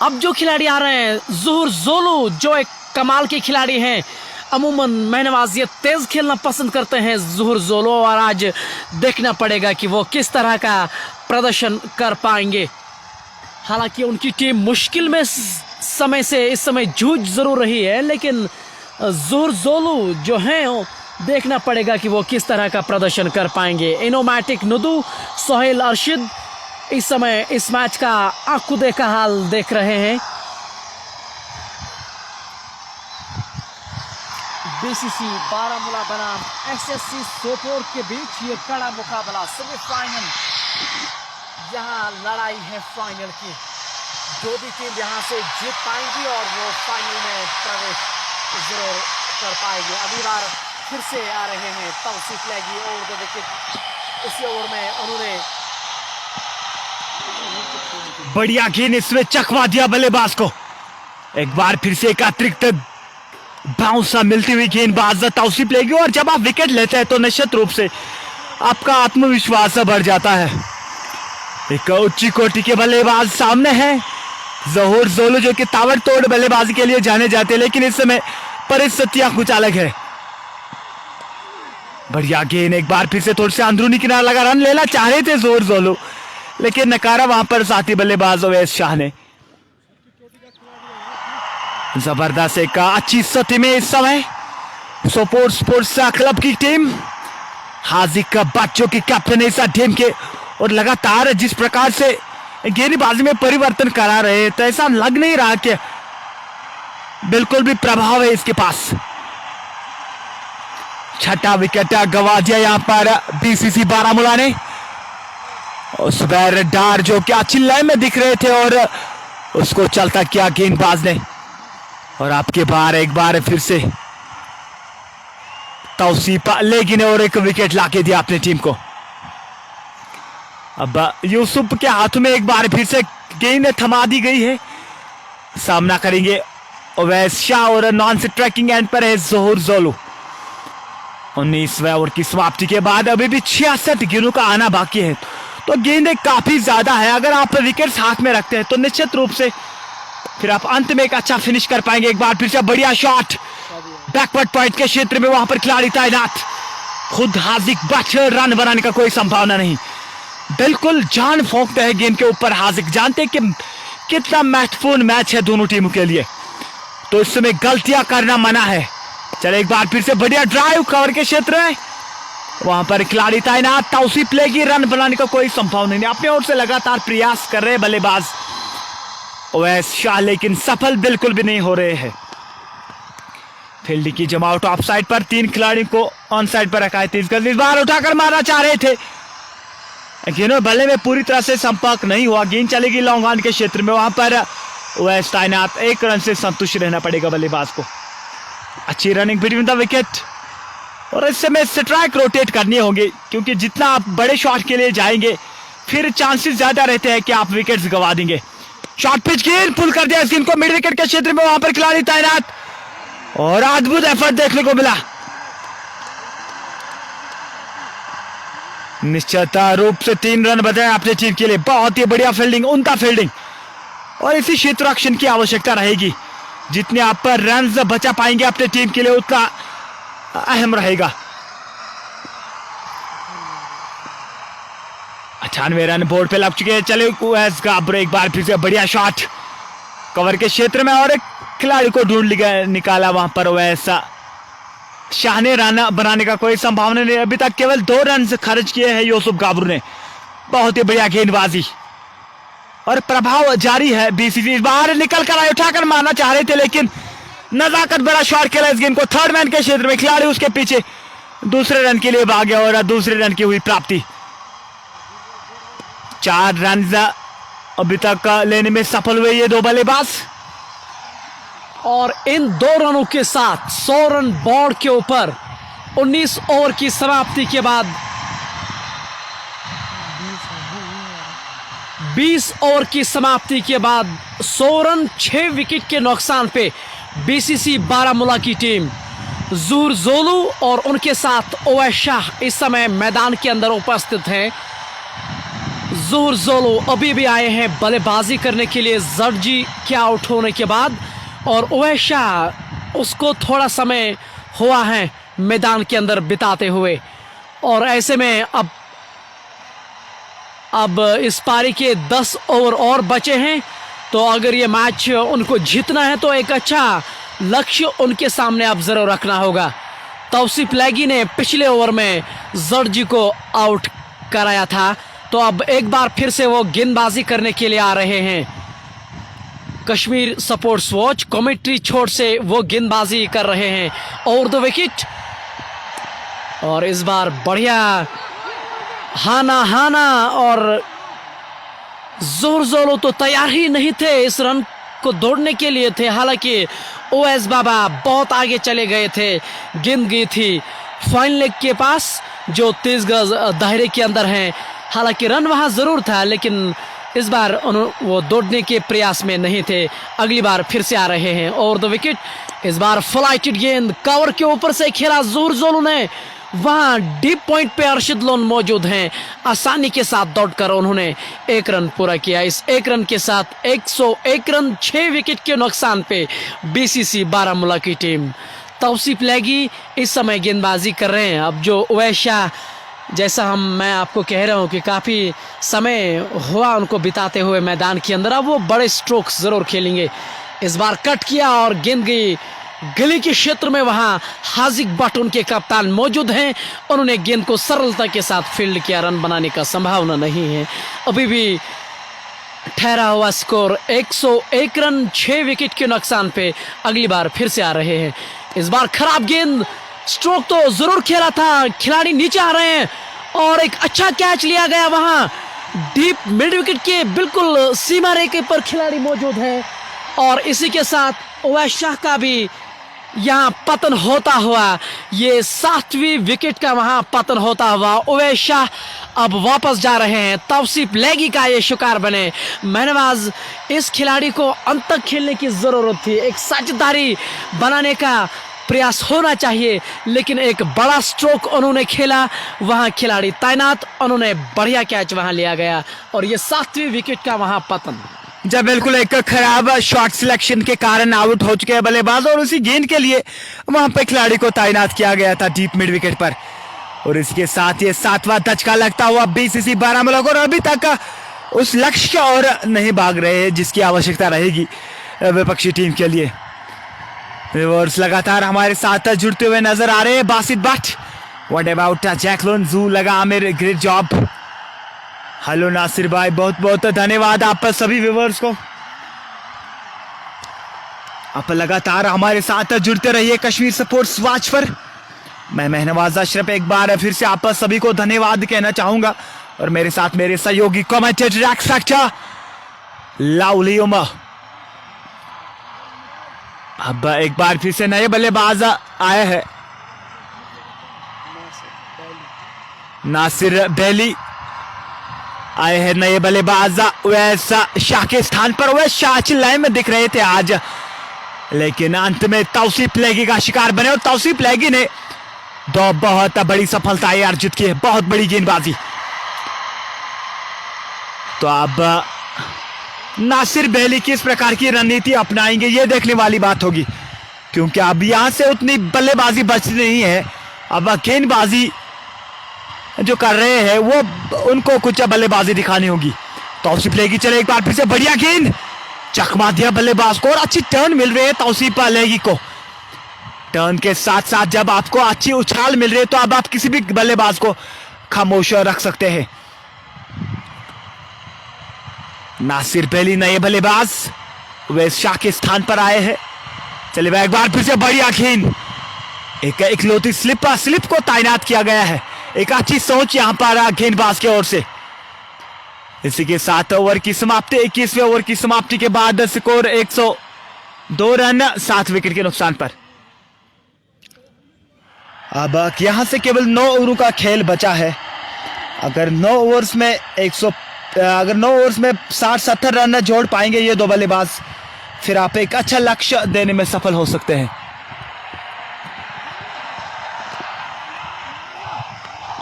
अब जो खिलाड़ी आ रहे हैं, ज़ुहूर जोलू जो एक कमाल के खिलाड़ी हैं, अमूमन महनवाज ये तेज खेलना पसंद करते हैं ज़ुहूर जोलू, और आज देखना पड़ेगा कि वो किस तरह का प्रदर्शन कर पाएंगे। हालांकि उनकी टीम मुश्किल में समय से इस समय जूझ जरूर रही है, लेकिन ज़ुहूर जोलू जो हैं देखना पड़ेगा कि वो किस तरह का प्रदर्शन कर पाएंगे। इनोमैटिक नुदू, सोहेल अरशिद इस समय इस मैच का आंखों देखा हाल देख रहे हैं। बीसीसी बारामूला बनाम एसएससी सोपोर के बीच ये कड़ा मुकाबला, सेमीफाइनल, यहाँ लड़ाई है फाइनल की। जो भी टीम यहाँ से जीत पाएंगी और वो फाइनल में प्रवेश जरूर कर पाएगी। अगली बार फिर से आ रहे हैं तौसीफ लैगी ओवर द विकेट। इसी ओवर में उन्होंने बढ़िया गेंद इसमें चकवा दिया बल्लेबाज को। एक बार फिर से एक अतिरिक्त बाउंस मिलती हुई गेंदबाज तौसीफ लैगी, और जब आप विकेट लेते हैं तो निश्चित रूप से आपका आत्मविश्वास बढ़ जाता है। एक उच्च कोटि के बल्लेबाज सामने हैं, ज़ुहूर जोलू, जो कि ताबड़तोड़ बल्लेबाजी के लिए जाने जाते हैं, लेकिन इस समय परिस्थितियां कुछ अलग है। बढ़िया गेंद, एक बार फिर से थोड़ी से अंदरूनी किनारा लगा, रन लेना चाह रहे थे ज़ुहूर जोलू, लेकिन नकारा वहां पर साथी बल्लेबाज उवैस शाह ने। जबरदस्त एक अच्छी स्थिति में इस समय सोपोर स्पोर्ट्स क्लब की टीम, हाजिक भट्ट जो कि कैप्टन है इस टीम के, और लगातार जिस प्रकार से गेंदबाजी में परिवर्तन करा रहे, तो ऐसा लग नहीं रहा कि बिल्कुल भी प्रभाव है इसके पास। छठा विकेट गवा दिया यहां पर बीसीसी बारामूला ने। सुबैर डार जो कि अच्छी लय में दिख रहे थे और उसको चलता किया गेंदबाज ने। और आपके बाहर एक बार फिर से तौसीफ लेगी ने और एक विकेट लाके दिया अपनी टीम को। अब यूसुफ के हाथों में एक बार फिर से गेंद थमा दी गई है। सामना करेंगे ओवैस शाह और नॉन से ट्रैकिंग एंड पर है जोहर जोलू। 19वें ओवर की समाप्ति के बाद अभी भी 66 गेंदों का आना बाकी है, तो गेंदें काफी ज्यादा है। अगर आप विकेट्स हाथ में रखते हैं तो निश्चित रूप से फिर आप अंत में एक अच्छा फिनिश कर पाएंगे। एक बार फिर से बढ़िया शॉट बैकवर्ड पॉइंट के क्षेत्र में, वहां पर खिलाड़ी तैनात, खुद हार्दिक बट, रन बनाने का कोई संभावना नहीं। बिल्कुल जान फूंकते हैं गेंद के ऊपर हार्दिक, जानते हैं कि कितना महत्वपूर्ण मैच है दोनों टीमों के लिए, तो इस समय गलतियां करना मना है। चले एक बार फिर से बढ़िया ड्राइव कवर के क्षेत्र में, वहां पर खिलाड़ी तैनात, तौसीफ लेगी, रन बनाने का कोई संभावना नहीं। अपनी ओर से लगातार प्रयास कर रहे बल्लेबाज ओवैस शाह, लेकिन सफल बिल्कुल भी नहीं हो रहे हैं। फील्डिंग की जमावट ऑफ साइड पर, 3 खिलाड़ियों को ऑन साइड पर रखा है। 30 गज इस बार उठाकर मारना चाह रहे थे, गेंद बल्ले में पूरी तरह से संपर्क नहीं हुआ। गेंद चलेगी लॉन्ग ऑन के क्षेत्र में, वहां पर ओवैस तैनात, 1 रन से संतुष्ट रहना पड़ेगा बल्लेबाज को। अच्छी रनिंग बिटवीन द विकेट, और इस समय स्ट्राइक रोटेट करनी होगी, क्योंकि जितना आप बड़े शॉट के लिए जाएंगे फिर चांसेस ज्यादा रहते हैं कि आप विकेट्स गवा देंगे। शॉट पिच गेंद पुल कर दिया इस गेंद को मिड विकेट के क्षेत्र में, वहां पर खिलाड़ी तैनात और अद्भुत एफर्ट देखने को मिला। निश्चित रूप से 3 रन बताए अपनी टीम के लिए। बहुत ही बढ़िया फील्डिंग, उनका फील्डिंग, और इसी क्षेत्र रक्षण की आवश्यकता रहेगी। जितने आप पर रन बचा पाएंगे अपनी टीम के लिए उतना अहम रहेगा। 98 रन बोर्ड पे लग चुके हैं। चले ओवैस का ब्रेक, बार फिर से बढ़िया शॉट कवर के क्षेत्र में, और एक खिलाड़ी को ढूंढ निकाला वहां पर ओवैस शाह ने। रन बनाने का कोई संभावना नहीं, अभी तक केवल 2 रन खर्च किए हैं यूसुफ गाबरू ने। बहुत ही बढ़िया गेंदबाजी और प्रभाव जारी है। बीसीसी बाहर निकल कर आए, उठाकर मारना चाह रहे थे, लेकिन नजाकत बड़ा शॉट खेला इस गेंद को थर्ड मैन के क्षेत्र में। खिलाड़ी उसके पीछे दूसरे रन के लिए भागे और दूसरे रन की हुई प्राप्ति। 4 रन अभी तक लेने में सफल हुए ये 2 बल्लेबाज, और इन 2 रनों के साथ 100 रन बोर्ड के ऊपर 19 ओवर की समाप्ति के बाद 20 ओवर की समाप्ति के बाद 100 रन 6 विकेट के नुकसान पे बीसीसी बारामूला की टीम जोहर जोलू और उनके साथ ओवैस शाह इस समय मैदान के अंदर उपस्थित हैं। जोहर जोलू अभी भी आए हैं बल्लेबाजी करने के लिए जर्जी के आउट होने के बाद, और ओवैस शाह उसको थोड़ा समय हुआ है मैदान के अंदर बिताते हुए। और ऐसे में अब इस पारी के 10 ओवर और बचे हैं, तो अगर ये मैच उनको जीतना है तो एक अच्छा लक्ष्य उनके सामने अब जरूर रखना होगा। तौसीफ लेगी ने पिछले ओवर में जर्जी को आउट कराया था, तो अब एक बार फिर से वो गेंदबाजी करने के लिए आ रहे हैं। कश्मीर स्पोर्ट्स वॉच कमेंट्री छोर से वो गेंदबाजी कर रहे हैं ओवर द विकेट, और इस बार बढ़िया हाना और जोहर जोलू तो तैयार ही नहीं थे, इस रन को दौड़ने के लिए थे। हालांकि ओवैस बाबा बहुत आगे चले गए थे, गेंद गई थी फाइन लेग के पास जो 30 गज दायरे के अंदर है। हालांकि रन वहां जरूर था, लेकिन इस बार वो दौड़ने के प्रयास में नहीं थे। अगली बार फिर से आ रहे हैं ओवर द विकेट, इस बार फ्लाइटेड गेंद कवर के ऊपर से खेला जोहर जोलू ने। वहां डीप पॉइंट पे अरशद लोन मौजूद हैं, आसानी के साथ दौड़कर उन्होंने 1 रन पूरा किया। इस 1 रन के साथ 101 रन 6 विकेट के नुकसान पे बीसीसी बारामूला की टीम। तौसीफ लेगी इस समय गेंदबाजी कर रहे हैं। अब जो ओवैस शाह, जैसा मैं आपको कह रहा हूं कि काफ़ी समय हुआ उनको बिताते हुए मैदान के अंदर, अब वो बड़े स्ट्रोक्स ज़रूर खेलेंगे। इस बार कट किया और गेंद गई गली के क्षेत्र में, वहां हार्दिक बट उनके कप्तान मौजूद हैं, उन्होंने गेंद को सरलता के साथ फील्ड किया। रन बनाने का संभावना नहीं है। अभी भी ठहरा हुआ स्कोर 101 रन 6 विकेट के नुकसान पे अगली बार फिर से आ रहे हैं। इस बार खराब गेंद, स्ट्रोक तो जरूर खेला था, खिलाड़ी नीचे आ रहे हैं और एक अच्छा कैच लिया गया वहां डीप मिड विकेट के बिल्कुल सीमा रेखे पर खिलाड़ी मौजूद है और इसी के साथ उवैस शाह का भी यहाँ पतन होता हुआ, ये 7वीं विकेट का वहां पतन होता हुआ उवैस शाह अब वापस जा रहे हैं। तौसीफ लेगी का ये शिकार बने। महनवाज, इस खिलाड़ी को अंत तक खेलने की जरूरत थी, एक साझेदारी बनाने का प्रयास होना चाहिए, लेकिन एक बड़ा स्ट्रोक उन्होंने खेला, वहां खिलाड़ी तैनात, उन्होंने बढ़िया कैच वहां लिया गया और ये 7वीं विकेट का वहां पतन। जब बिल्कुल एक खराब शॉट सिलेक्शन के कारण आउट हो चुके हैं बल्लेबाज और उसी गेंद के लिए वहां पे खिलाड़ी को तैनात किया गया था डीप मिड विकेट पर। और इसके साथ ये 7वां धचका लगता हुआ बीसीसी बारामूला को, और अभी तक उस लक्ष्य की ओर नहीं भाग रहे हैं जिसकी आवश्यकता रहेगी विपक्षी टीम के लिए। रिवर्स लगातार हमारे साथ जुड़ते हुए नजर आ रहे हैं Basit Bhatt. What about Jacqueline जू, लगा Aamir, great job. Hello Nasir भाई, बहुत बहुत धन्यवाद आप सभी व्यूअर्स को। आप लगातार हमारे साथ जुड़ते रहिए कश्मीर स्पोर्ट्स वॉच पर। मैं महनवाज अशरफ एक बार फिर से आप सभी को धन्यवाद कहना चाहूंगा और मेरे साथ मेरे सहयोगी कमेंटेटर एक्स फैक्टर लाउली उमर। अब एक बार फिर से नए बल्लेबाज आए हैं, नासिर बैली आए हैं नए बल्लेबाज उवैस शाह के स्थान पर। उवैस शाह चिल्लाए में दिख रहे थे आज, लेकिन अंत में तौसीफ लेगी का शिकार बने और तौसीफ लेगी ने दो बहुत बड़ी सफलताएं अर्जित की है, बहुत बड़ी गेंदबाजी। तो अब नासिर बैली किस प्रकार की रणनीति अपनाएंगे ये देखने वाली बात होगी, क्योंकि अब यहां से उतनी बल्लेबाजी बचती नहीं है। अब गेंदबाजी जो कर रहे हैं वो उनको कुछ बल्लेबाजी दिखानी होगी। तौसीफ लेगी चले एक बार फिर से, बढ़िया गेंद, चकमा दिया बल्लेबाज को और अच्छी टर्न मिल रही है तौसीफ लेगी को। टर्न के साथ साथ जब आपको अच्छी उछाल मिल रही है तो अब आप किसी भी बल्लेबाज को खामोश रख सकते हैं। नासिर बैली नए बल्लेबाज उवैस शाह के स्थान पर आए हैं। चलिए एक बार फिर से बढ़िया गेंद, एक इकलौती स्लिप को तैनात किया गया है। एक अच्छी सोच यहां पर गेंदबाज की ओर से। इसी के साथ ओवर की समाप्ति, 21वें ओवर की समाप्ति के बाद स्कोर 102 रन 7 विकेट के नुकसान पर। अब यहां से केवल 9 ओवरों का खेल बचा है। अगर 9 ओवर्स में 60-70 रन जोड़ पाएंगे ये दो बल्लेबाज, फिर आप एक अच्छा लक्ष्य देने में सफल हो सकते हैं।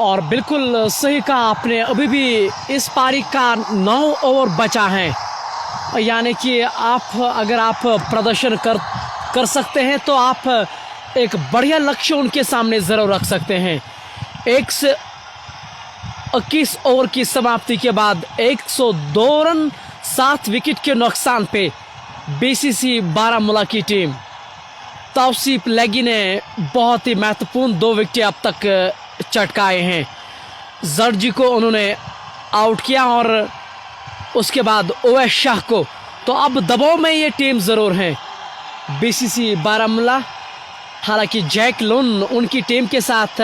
और बिल्कुल सही कहा आपने, अभी भी इस पारी का 9 ओवर बचा है, यानी कि अगर आप प्रदर्शन कर सकते हैं तो आप एक बढ़िया लक्ष्य उनके सामने ज़रूर रख सकते हैं। 21 ओवर की समाप्ति के बाद 102 रन 7 विकेट के नुकसान पे बीसीसी बारामूला की टीम, तौसीफ लेगी ने बहुत ही महत्वपूर्ण 2 विकेट अब तक चटकाए हैं। जर्जी को उन्होंने आउट किया और उसके बाद उवैस शाह को। तो अब दबाव में ये टीम ज़रूर है बीसीसी बारामूला। हालांकि जैकलिन उनकी टीम के साथ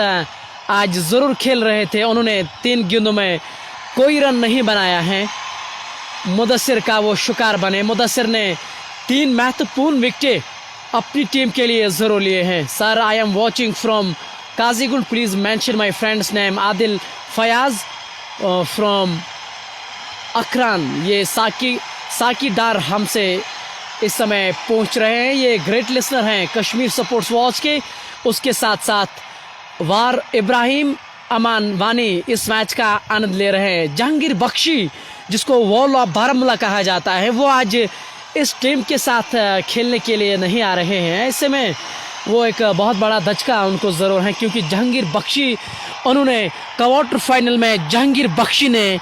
आज ज़रूर खेल रहे थे, उन्होंने 3 गेंदों में कोई रन नहीं बनाया है। मुदस्सिर का वो शिकार बने। मुदस्सिर ने 3 महत्वपूर्ण विकेटें अपनी टीम के लिए ज़रूर लिए हैं। Sir, I am watching from Qazigund, please mention my friends name. Adil Fayaz from Akhran, ये साकी डार हमसे इस समय पहुंच रहे हैं। ये ग्रेट लिसनर हैं कश्मीर स्पोर्ट्स वॉच के। उसके साथ साथ वार इब्राहिम अमान वानी इस मैच का आनंद ले रहे हैं। जहांगीर बख्शी, जिसको वॉल ऑफ बारामूला कहा जाता है, वो आज इस टीम के साथ खेलने के लिए नहीं आ रहे हैं। ऐसे में वो एक बहुत बड़ा धचका उनको ज़रूर है, क्योंकि जहांगीर बख्शी, उन्होंने क्वार्टर फाइनल में जहांगीर बख्शी ने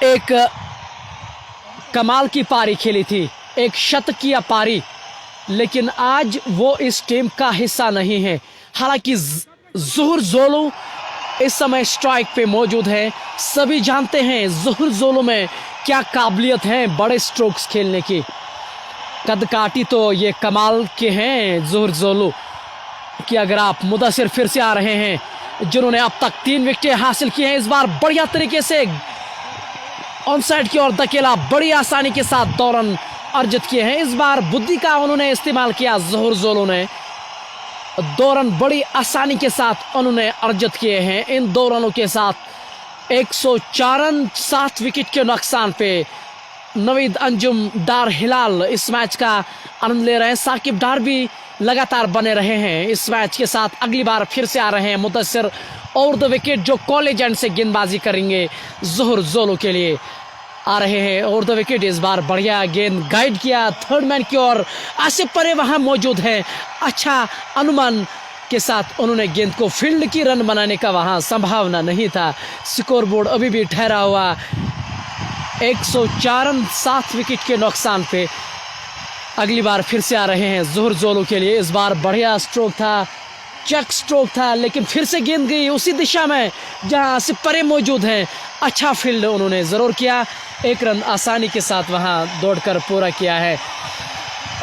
एक कमाल की पारी खेली थी, एक शतकीय पारी, लेकिन आज वो इस टीम का हिस्सा नहीं है। हालांकि ज़ुहर जोलू इस समय स्ट्राइक पे मौजूद है। सभी जानते हैं ज़ोहर जोलो में क्या काबिलियत है बड़े स्ट्रोक्स खेलने की। कद काठी तो ये कमाल के हैं ज़ोहर जोलो कि अगर आप मुदस्सिर फिर से आ रहे हैं जिन्होंने अब तक 3 विकेटें हासिल की हैं। इस बार बढ़िया तरीके से ऑन साइड की ओर धकेला, बड़ी आसानी के साथ 2 रन अर्जित किए हैं। इस बार बुद्धि का उन्होंने इस्तेमाल किया ज़ोहर जोलो ने, 2 रन बड़ी आसानी के साथ उन्होंने अर्जित किए हैं। इन 2 रनों के साथ 104 रन 7 विकेट के नुकसान पे नवीद अंजुम डार हिलाल इस मैच का आनंद ले रहे हैं। साकिब डार भी लगातार बने रहे हैं इस मैच के साथ। अगली बार फिर से आ रहे हैं मुदस्सिर और द विकेट जो कॉलेज एंड से गेंदबाजी करेंगे ज़ोहर जोलो के लिए आ रहे हैं। और द विकेट इस बार बढ़िया गेंद गाइड किया थर्ड मैन की ओर। आसिफ परे वहां मौजूद है, अच्छा अनुमान के साथ उन्होंने गेंद को फील्ड की रन बनाने का वहां संभावना नहीं था। स्कोर बोर्ड अभी भी ठहरा हुआ 104 रन 7 विकेट के नुकसान पे अगली बार फिर से आ रहे हैं ज़ोहर जोलो के लिए। इस बार बढ़िया स्ट्रोक था, चेक स्ट्रोक था, लेकिन फिर से गेंद गई उसी दिशा में जहां से परे मौजूद हैं। अच्छा फील्ड उन्होंने ज़रूर किया, 1 रन आसानी के साथ वहां दौड़कर पूरा किया है।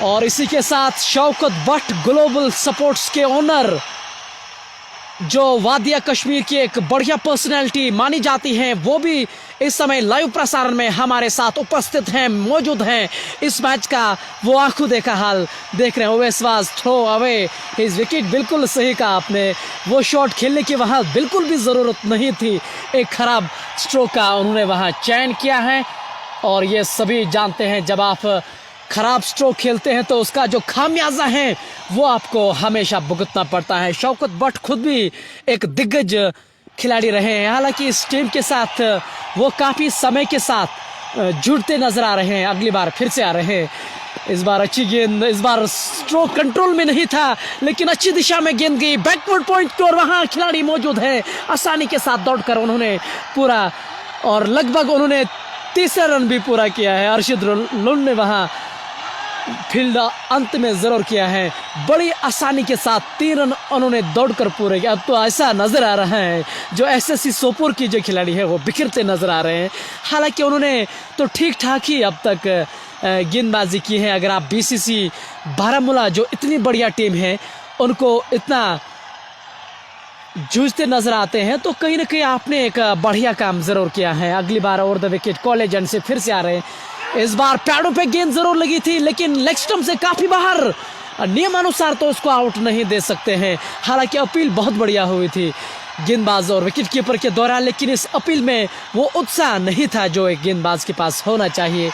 और इसी के साथ शौकत भट्ट ग्लोबल सपोर्ट्स के ओनर जो वादिया कश्मीर की एक बढ़िया पर्सनैलिटी मानी जाती हैं, वो भी इस समय लाइव प्रसारण में हमारे साथ उपस्थित हैं, मौजूद हैं। इस मैच का वो आंखों देखा हाल देख रहे हैं। ओवेसवास थ्रो अवे हिज विकेट, बिल्कुल सही कहा आपने, वो शॉट खेलने की वहाँ बिल्कुल भी ज़रूरत नहीं थी। एक खराब स्ट्रोक का उन्होंने वहाँ चयन किया है और ये सभी जानते हैं जब आप खराब स्ट्रोक खेलते हैं तो उसका जो खामियाजा है वो आपको हमेशा भुगतना पड़ता है। शौकत भट्ट खुद भी एक दिग्गज खिलाड़ी रहे हैं, हालांकि इस टीम के साथ वो काफ़ी समय के साथ जुड़ते नजर आ रहे हैं। अगली बार फिर से आ रहे हैं। इस बार अच्छी गेंद, इस बार स्ट्रोक कंट्रोल में नहीं था लेकिन अच्छी दिशा में गेंद गई बैकवर्ड पॉइंट की और वहाँ खिलाड़ी मौजूद है, आसानी के साथ दौड़कर उन्होंने पूरा और लगभग उन्होंने 3रा रन भी पूरा किया है। अर्शिद लुन ने वहाँ फील्ड अंत में ज़रूर किया है, बड़ी आसानी के साथ 3 रन उन्होंने दौड़कर पूरे किया। अब तो ऐसा नज़र आ रहा है जो एसएससी सोपोर की जो खिलाड़ी है वो बिखरते नज़र आ रहे हैं। हालांकि उन्होंने तो ठीक ठाक ही अब तक गेंदबाजी की है। अगर आप बीसीसी बारामूला जो इतनी बढ़िया टीम है उनको इतना जूझते नजर आते हैं तो कहीं ना कहीं आपने एक बढ़िया काम ज़रूर किया है। अगली बार over the wicket college end से फिर से आ रहे हैं। इस बार पैडों पे गेंद जरूर लगी थी लेकिन लेग स्टंप से काफी बाहर, नियमानुसार तो उसको आउट नहीं दे सकते हैं। हालांकि अपील बहुत बढ़िया हुई थी गेंदबाज और विकेट कीपर के दौरान, लेकिन इस अपील में वो उत्साह नहीं था जो एक गेंदबाज के पास होना चाहिए।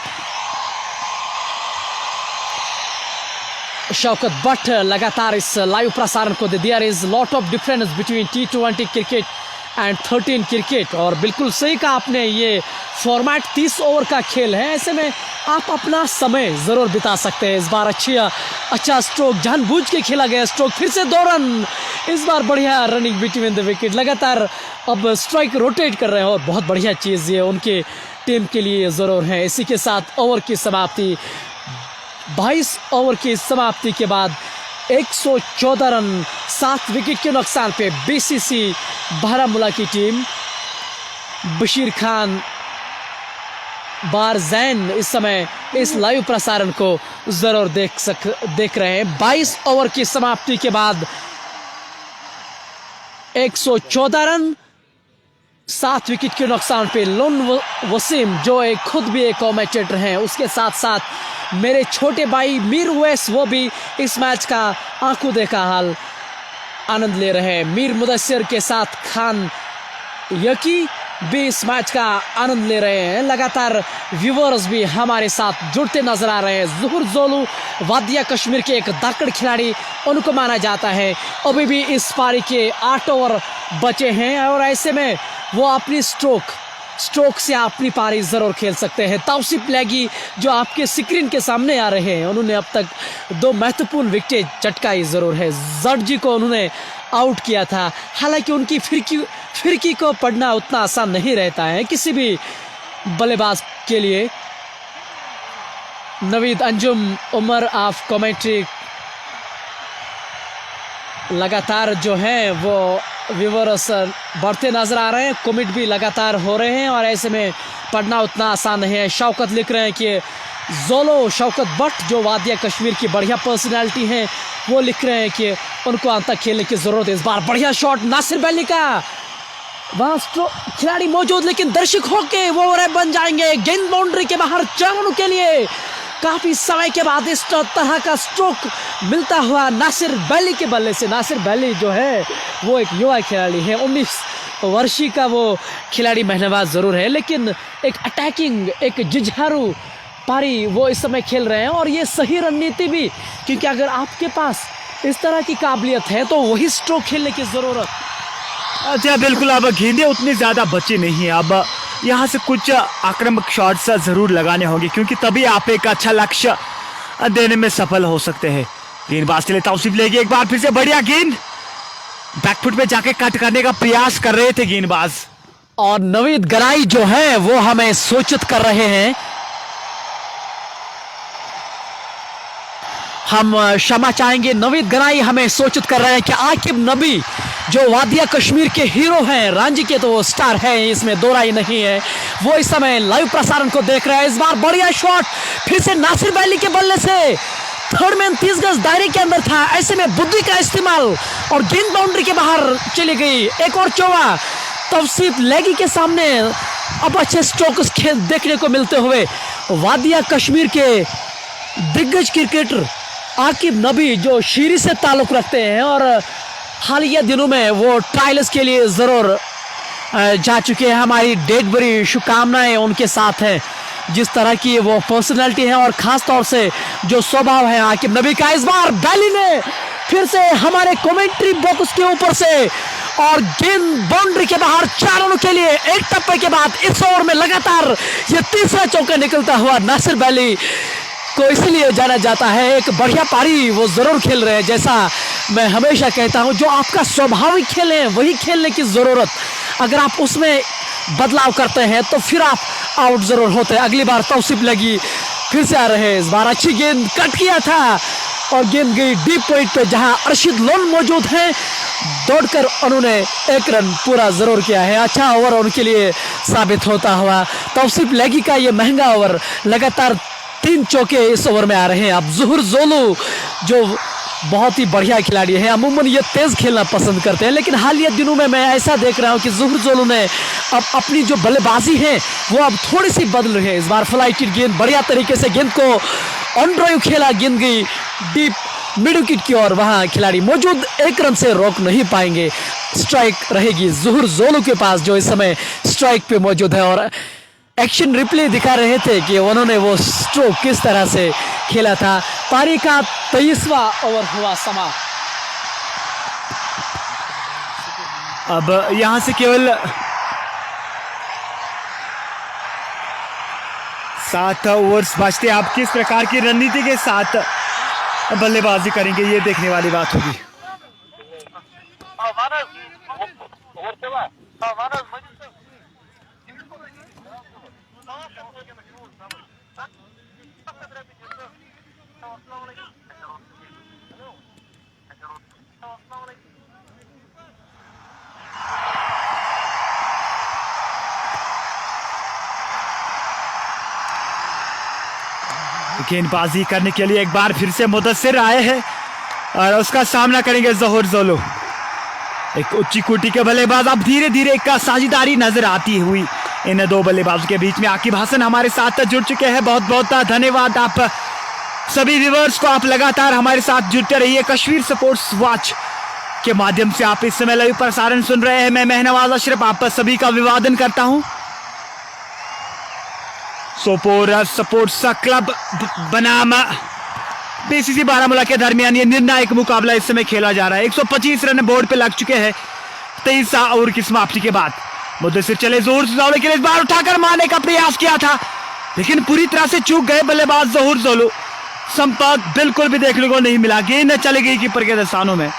शौकत भट्ट लगातार इस लाइव प्रसारण को दे दिया। Is lot of difference between T20 cricket and 13 cricket, और बिल्कुल सही कहा आपने, ये फॉर्मेट 30 ओवर का खेल है, ऐसे में आप अपना समय ज़रूर बिता सकते हैं। इस बार अच्छा स्ट्रोक, जानबूझ के खेला गया स्ट्रोक, फिर से 2 रन, इस बार बढ़िया रनिंग बिटवीन द विकेट, लगातार अब स्ट्राइक रोटेट कर रहे हैं और बहुत बढ़िया चीज़ ये उनके टीम के लिए ज़रूर है। इसी के साथ ओवर की समाप्ति, 22 ओवर की समाप्ति के बाद 114 रन 7 विकेट के नुकसान पे बीसीसी बारामूला की टीम, बशीर खान बारजैन इस समय इस लाइव प्रसारण को जरूर देख रहे हैं। 22 ओवर की समाप्ति के बाद 114 रन 7 विकेट के नुकसान पे लोन वसीम जो खुद भी एक कमेंटेटर हैं, उसके साथ साथ मेरे छोटे भाई मीर उवैस वो भी इस मैच का आंखों देखा हाल आनंद ले रहे हैं। मीर मुदस्सिर के साथ खान यकी भी इस मैच का आनंद ले रहे हैं। लगातार व्यूवर्स भी हमारे साथ जुड़ते नजर आ रहे हैं। ज़ोहर जोलो वादिया कश्मीर के एक दाकड़ खिलाड़ी उनको माना जाता है। अभी भी इस पारी के 8 ओवर बचे हैं और ऐसे में वो अपनी स्ट्रोक से अपनी पारी ज़रूर खेल सकते हैं। तौसीफ लैगी जो आपके स्क्रीन के सामने आ रहे हैं, उन्होंने अब तक 2 महत्वपूर्ण विकेटें चटकाई ज़रूर है। जर्जी को उन्होंने आउट किया था, हालांकि उनकी फिरकी को पढ़ना उतना आसान नहीं रहता है किसी भी बल्लेबाज के लिए। नवीद अंजुम उमर ऑफ कमेंट्री लगातार जो है वो व्यूवर्स बढ़ते नजर आ रहे हैं, कमेंट भी लगातार हो रहे हैं और ऐसे में पढ़ना उतना आसान नहीं है। शौकत लिख रहे हैं कि जोलो शौकत भट्ट जो वादिया कश्मीर की बढ़िया पर्सनालिटी हैं, वो लिख रहे हैं कि उनको अंत तक खेलने की ज़रूरत है। इस बार बढ़िया शॉट नासिर बैली का, वहाँ खिलाड़ी मौजूद लेकिन दर्शक होके वो बन जाएंगे। गेंद बाउंड्री के बाहर 4 रनों के लिए काफ़ी समय के बाद इस तरह का स्ट्रोक मिलता हुआ नासिर बैली के बल्ले से। नासिर बैली जो है वो एक युवा खिलाड़ी है, 19 वर्षीय का वो खिलाड़ी मेहनतबाज ज़रूर है, लेकिन एक अटैकिंग एक जुझारू पारी वो इस समय खेल रहे हैं और ये सही रणनीति भी, क्योंकि अगर आपके पास इस तरह की काबिलियत है तो वही स्ट्रोक खेलने की ज़रूरत। अच्छा बिल्कुल, अब गेंदें उतनी ज़्यादा बची नहीं है, अब यहाँ से कुछ आक्रामक शॉट्स ज़रूर लगाने होंगे क्योंकि तभी आप एक अच्छा लक्ष्य देने में सफल हो सकते हैं। गेंदबाज के लिए तौसीफ लेगी, एक बार फिर से बढ़िया गेंद, बैकफुट पे जाके कट करने का प्रयास कर रहे थे गेंदबाज, और नवीद गराई जो है वो हमें सूचित कर रहे हैं। हम क्षमा चाहेंगे, नवीद गराई हमें सूचित कर रहे हैं कि आकिब नबी जो वादिया कश्मीर के हीरो हैं, रांची के तो वो स्टार है, इसमें दो राय नहीं है, वो इस समय लाइव प्रसारण को देख रहे हैं। इस बार बढ़िया शॉट फिर से नासिर बैली के बल्ले से, थर्ड मैन 30 गज दायरे के अंदर था, ऐसे में बुद्धि का इस्तेमाल और गेंद बाउंड्री के बाहर चली गई। एक और चौवा तौसीफ लेगी के सामने। अब अच्छे स्ट्रोक्स देखने को मिलते हुए वादिया कश्मीर के दिग्गज क्रिकेटर आकिब नबी जो शीरी से ताल्लुक़ रखते हैं और हालिया दिनों में वो ट्रायल्स के लिए ज़रूर जा चुके हैं। हमारी ढेर बड़ी शुभकामनाएं उनके साथ हैं, जिस तरह की वो पर्सनैलिटी है और ख़ास तौर से जो स्वभाव है आकिब नबी का। इस बार बैली ने फिर से हमारे कमेंट्री बॉक्स के ऊपर से और गेंद बाउंड्री के बाहर 4 रनों के लिए एक टप्पे के बाद इस ओवर में लगातार ये तीसरा चौका निकलता हुआ नासिर बैली को इसलिए जाना जाता है, एक बढ़िया पारी वो ज़रूर खेल रहे हैं। जैसा मैं हमेशा कहता हूं, जो आपका स्वाभाविक खेल है वही खेलने की ज़रूरत, अगर आप उसमें बदलाव करते हैं तो फिर आप आउट ज़रूर होते हैं। अगली बार तौसीफ लगी, फिर से आ रहे हैं, इस बार अच्छी गेंद कट किया था और गेंद गई डीप पॉइंट पे जहां अर्शिद लोन मौजूद हैं, दौड़कर उन्होंने 1 रन पूरा ज़रूर किया है। अच्छा ओवर उनके लिए साबित होता हुआ तौसीफ लेगी का ये महंगा ओवर, लगातार 3 चौके इस ओवर में आ रहे हैं। अब ज़ुहर जोलू जो बहुत ही बढ़िया खिलाड़ी है, अमूमन ये तेज़ खेलना पसंद करते हैं, लेकिन हालिया दिनों में मैं ऐसा देख रहा हूँ कि ज़ुहर जोलू ने अब अपनी जो बल्लेबाजी है वो अब थोड़ी सी बदल रही है। इस बार फ्लाइटेड गेंद बढ़िया तरीके से गेंद को ऑन ड्राइव खेला, गेंद गई डीप मिड विकेट की ओर, वहाँ खिलाड़ी मौजूद 1 रन से रोक नहीं पाएंगे। स्ट्राइक रहेगी ज़ुहर जोलू के पास जो इस समय स्ट्राइक पे मौजूद है और एक्शन रिप्ले दिखा रहे थे कि उन्होंने वो स्ट्रोक किस तरह से खेला था। पारी का 23वां ओवर हुआ समा। अब यहां से केवल 7 ओवर्स बचते, आप किस प्रकार की रणनीति के साथ बल्लेबाजी करेंगे ये देखने वाली बात होगी। गेंदबाजी करने के लिए एक बार फिर से मुदस्सिर आए हैं और उसका सामना करेंगे ज़ुहर जोलू, एक उच्ची कोटि के बल्लेबाज। अब धीरे धीरे एक साझेदारी नजर आती हुई इन 2 बल्लेबाजों के बीच में। आकिब हसन हमारे साथ जुड़ चुके हैं, बहुत बहुत धन्यवाद आप सभी व्यूअर्स को, आप लगातार हमारे साथ जुड़ते रहिए। कश्मीर स्पोर्ट्स वॉच के माध्यम से आप इस समय लाइव प्रसारण सुन रहे हैं। मैं मेहनवाज अशरफ आप सभी का अभिवादन करता हूं। सोपोर स्पोर्ट्स क्लब बनाम बीसीसी बारामूला के दरमियान ये निर्णायक मुकाबला इस समय खेला जा रहा है। 125 रन बोर्ड पे लग चुके हैं 23 ओवर की समाप्ति के बाद। मुद्दे चले जोर जोलू के लिए, इस बार उठाकर मारने का प्रयास किया था लेकिन पूरी तरह से चूक गए बल्लेबाज ज़ुहर जोलू। संपर्क बिल्कुल भी देखने को नहीं मिला, गेंद चली गई कीपर के दस्तानों में।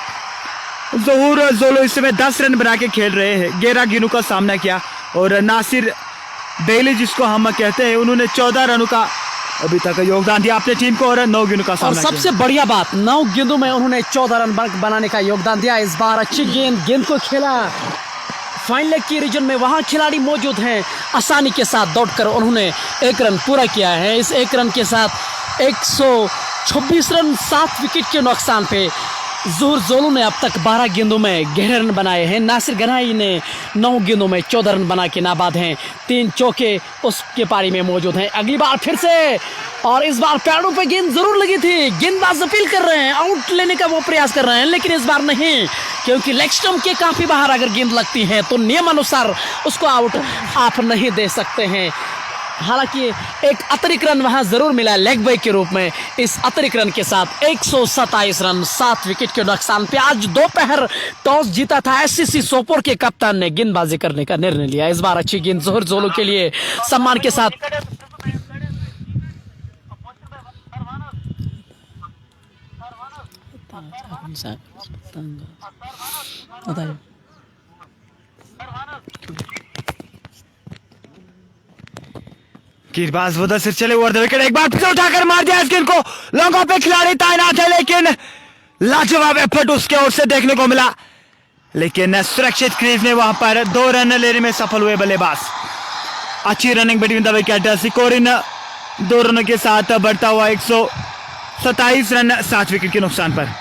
ज़ुहर जोलू इस समय 10 रन बना के खेल रहे हैं, 11 गेंदों का सामना किया और नासिर बैली जिसको हम कहते हैं उन्होंने 14 रनों का अभी तक योगदान दिया अपने टीम को और 9 गेंदों का और सामना किया। सबसे बढ़िया बात 9 गेंदों में उन्होंने 14 रन बनाने का योगदान दिया। इस बार अच्छी गेंद को खेला फाइन लेग की रीजन में, वहां खिलाड़ी मौजूद हैं, आसानी के साथ दौड़कर उन्होंने 1 रन पूरा किया है। इस 1 रन के साथ 126 रन 7 विकेट के नुकसान पे ज़ोहर ज़ोलू ने अब तक 12 गेंदों में गहरे रन बनाए हैं। नासिर गनाई ने 9 गेंदों में 14 रन बना के नाबाद हैं। 3 चौके उसके पारी में मौजूद हैं। अगली बार फिर से, और इस बार पैरों पे गेंद जरूर लगी थी, गेंदबाज अपील कर रहे हैं, आउट लेने का वो प्रयास कर रहे हैं, लेकिन इस बार नहीं, क्योंकि लेग स्टंप के काफी बाहर अगर गेंद लगती है तो नियमानुसार उसको आउट आप नहीं दे सकते हैं। हालांकि एक अतिरिक्त रन वहां जरूर मिला लेग बाई के रूप में। इस अतिरिक्त रन के साथ 127 रन 7 विकेट के नुकसान पे आज दोपहर टॉस जीता था एससीसी सोपोर के कप्तान ने गेंदबाजी करने का निर्णय लिया। इस बार अच्छी गेंद ज़ोहर ज़ोलू के लिए सम्मान के साथ। गेंदबाज उधर से चले ओवर द विकेट, एक बार फिर उठाकर मार दिया इस गेंद को। लॉन्ग ऑफ पे खिलाड़ी तैनात है, लेकिन लाजवाब एफर्ट उसके ओर से देखने को मिला, लेकिन सुरक्षित क्रीज में वहां पर 2 रन लेने में सफल हुए बल्लेबाज। अच्छी running between the wicket. Score in 2 रनों के साथ बढ़ता हुआ 127 रन 7 विकेट के नुकसान पर।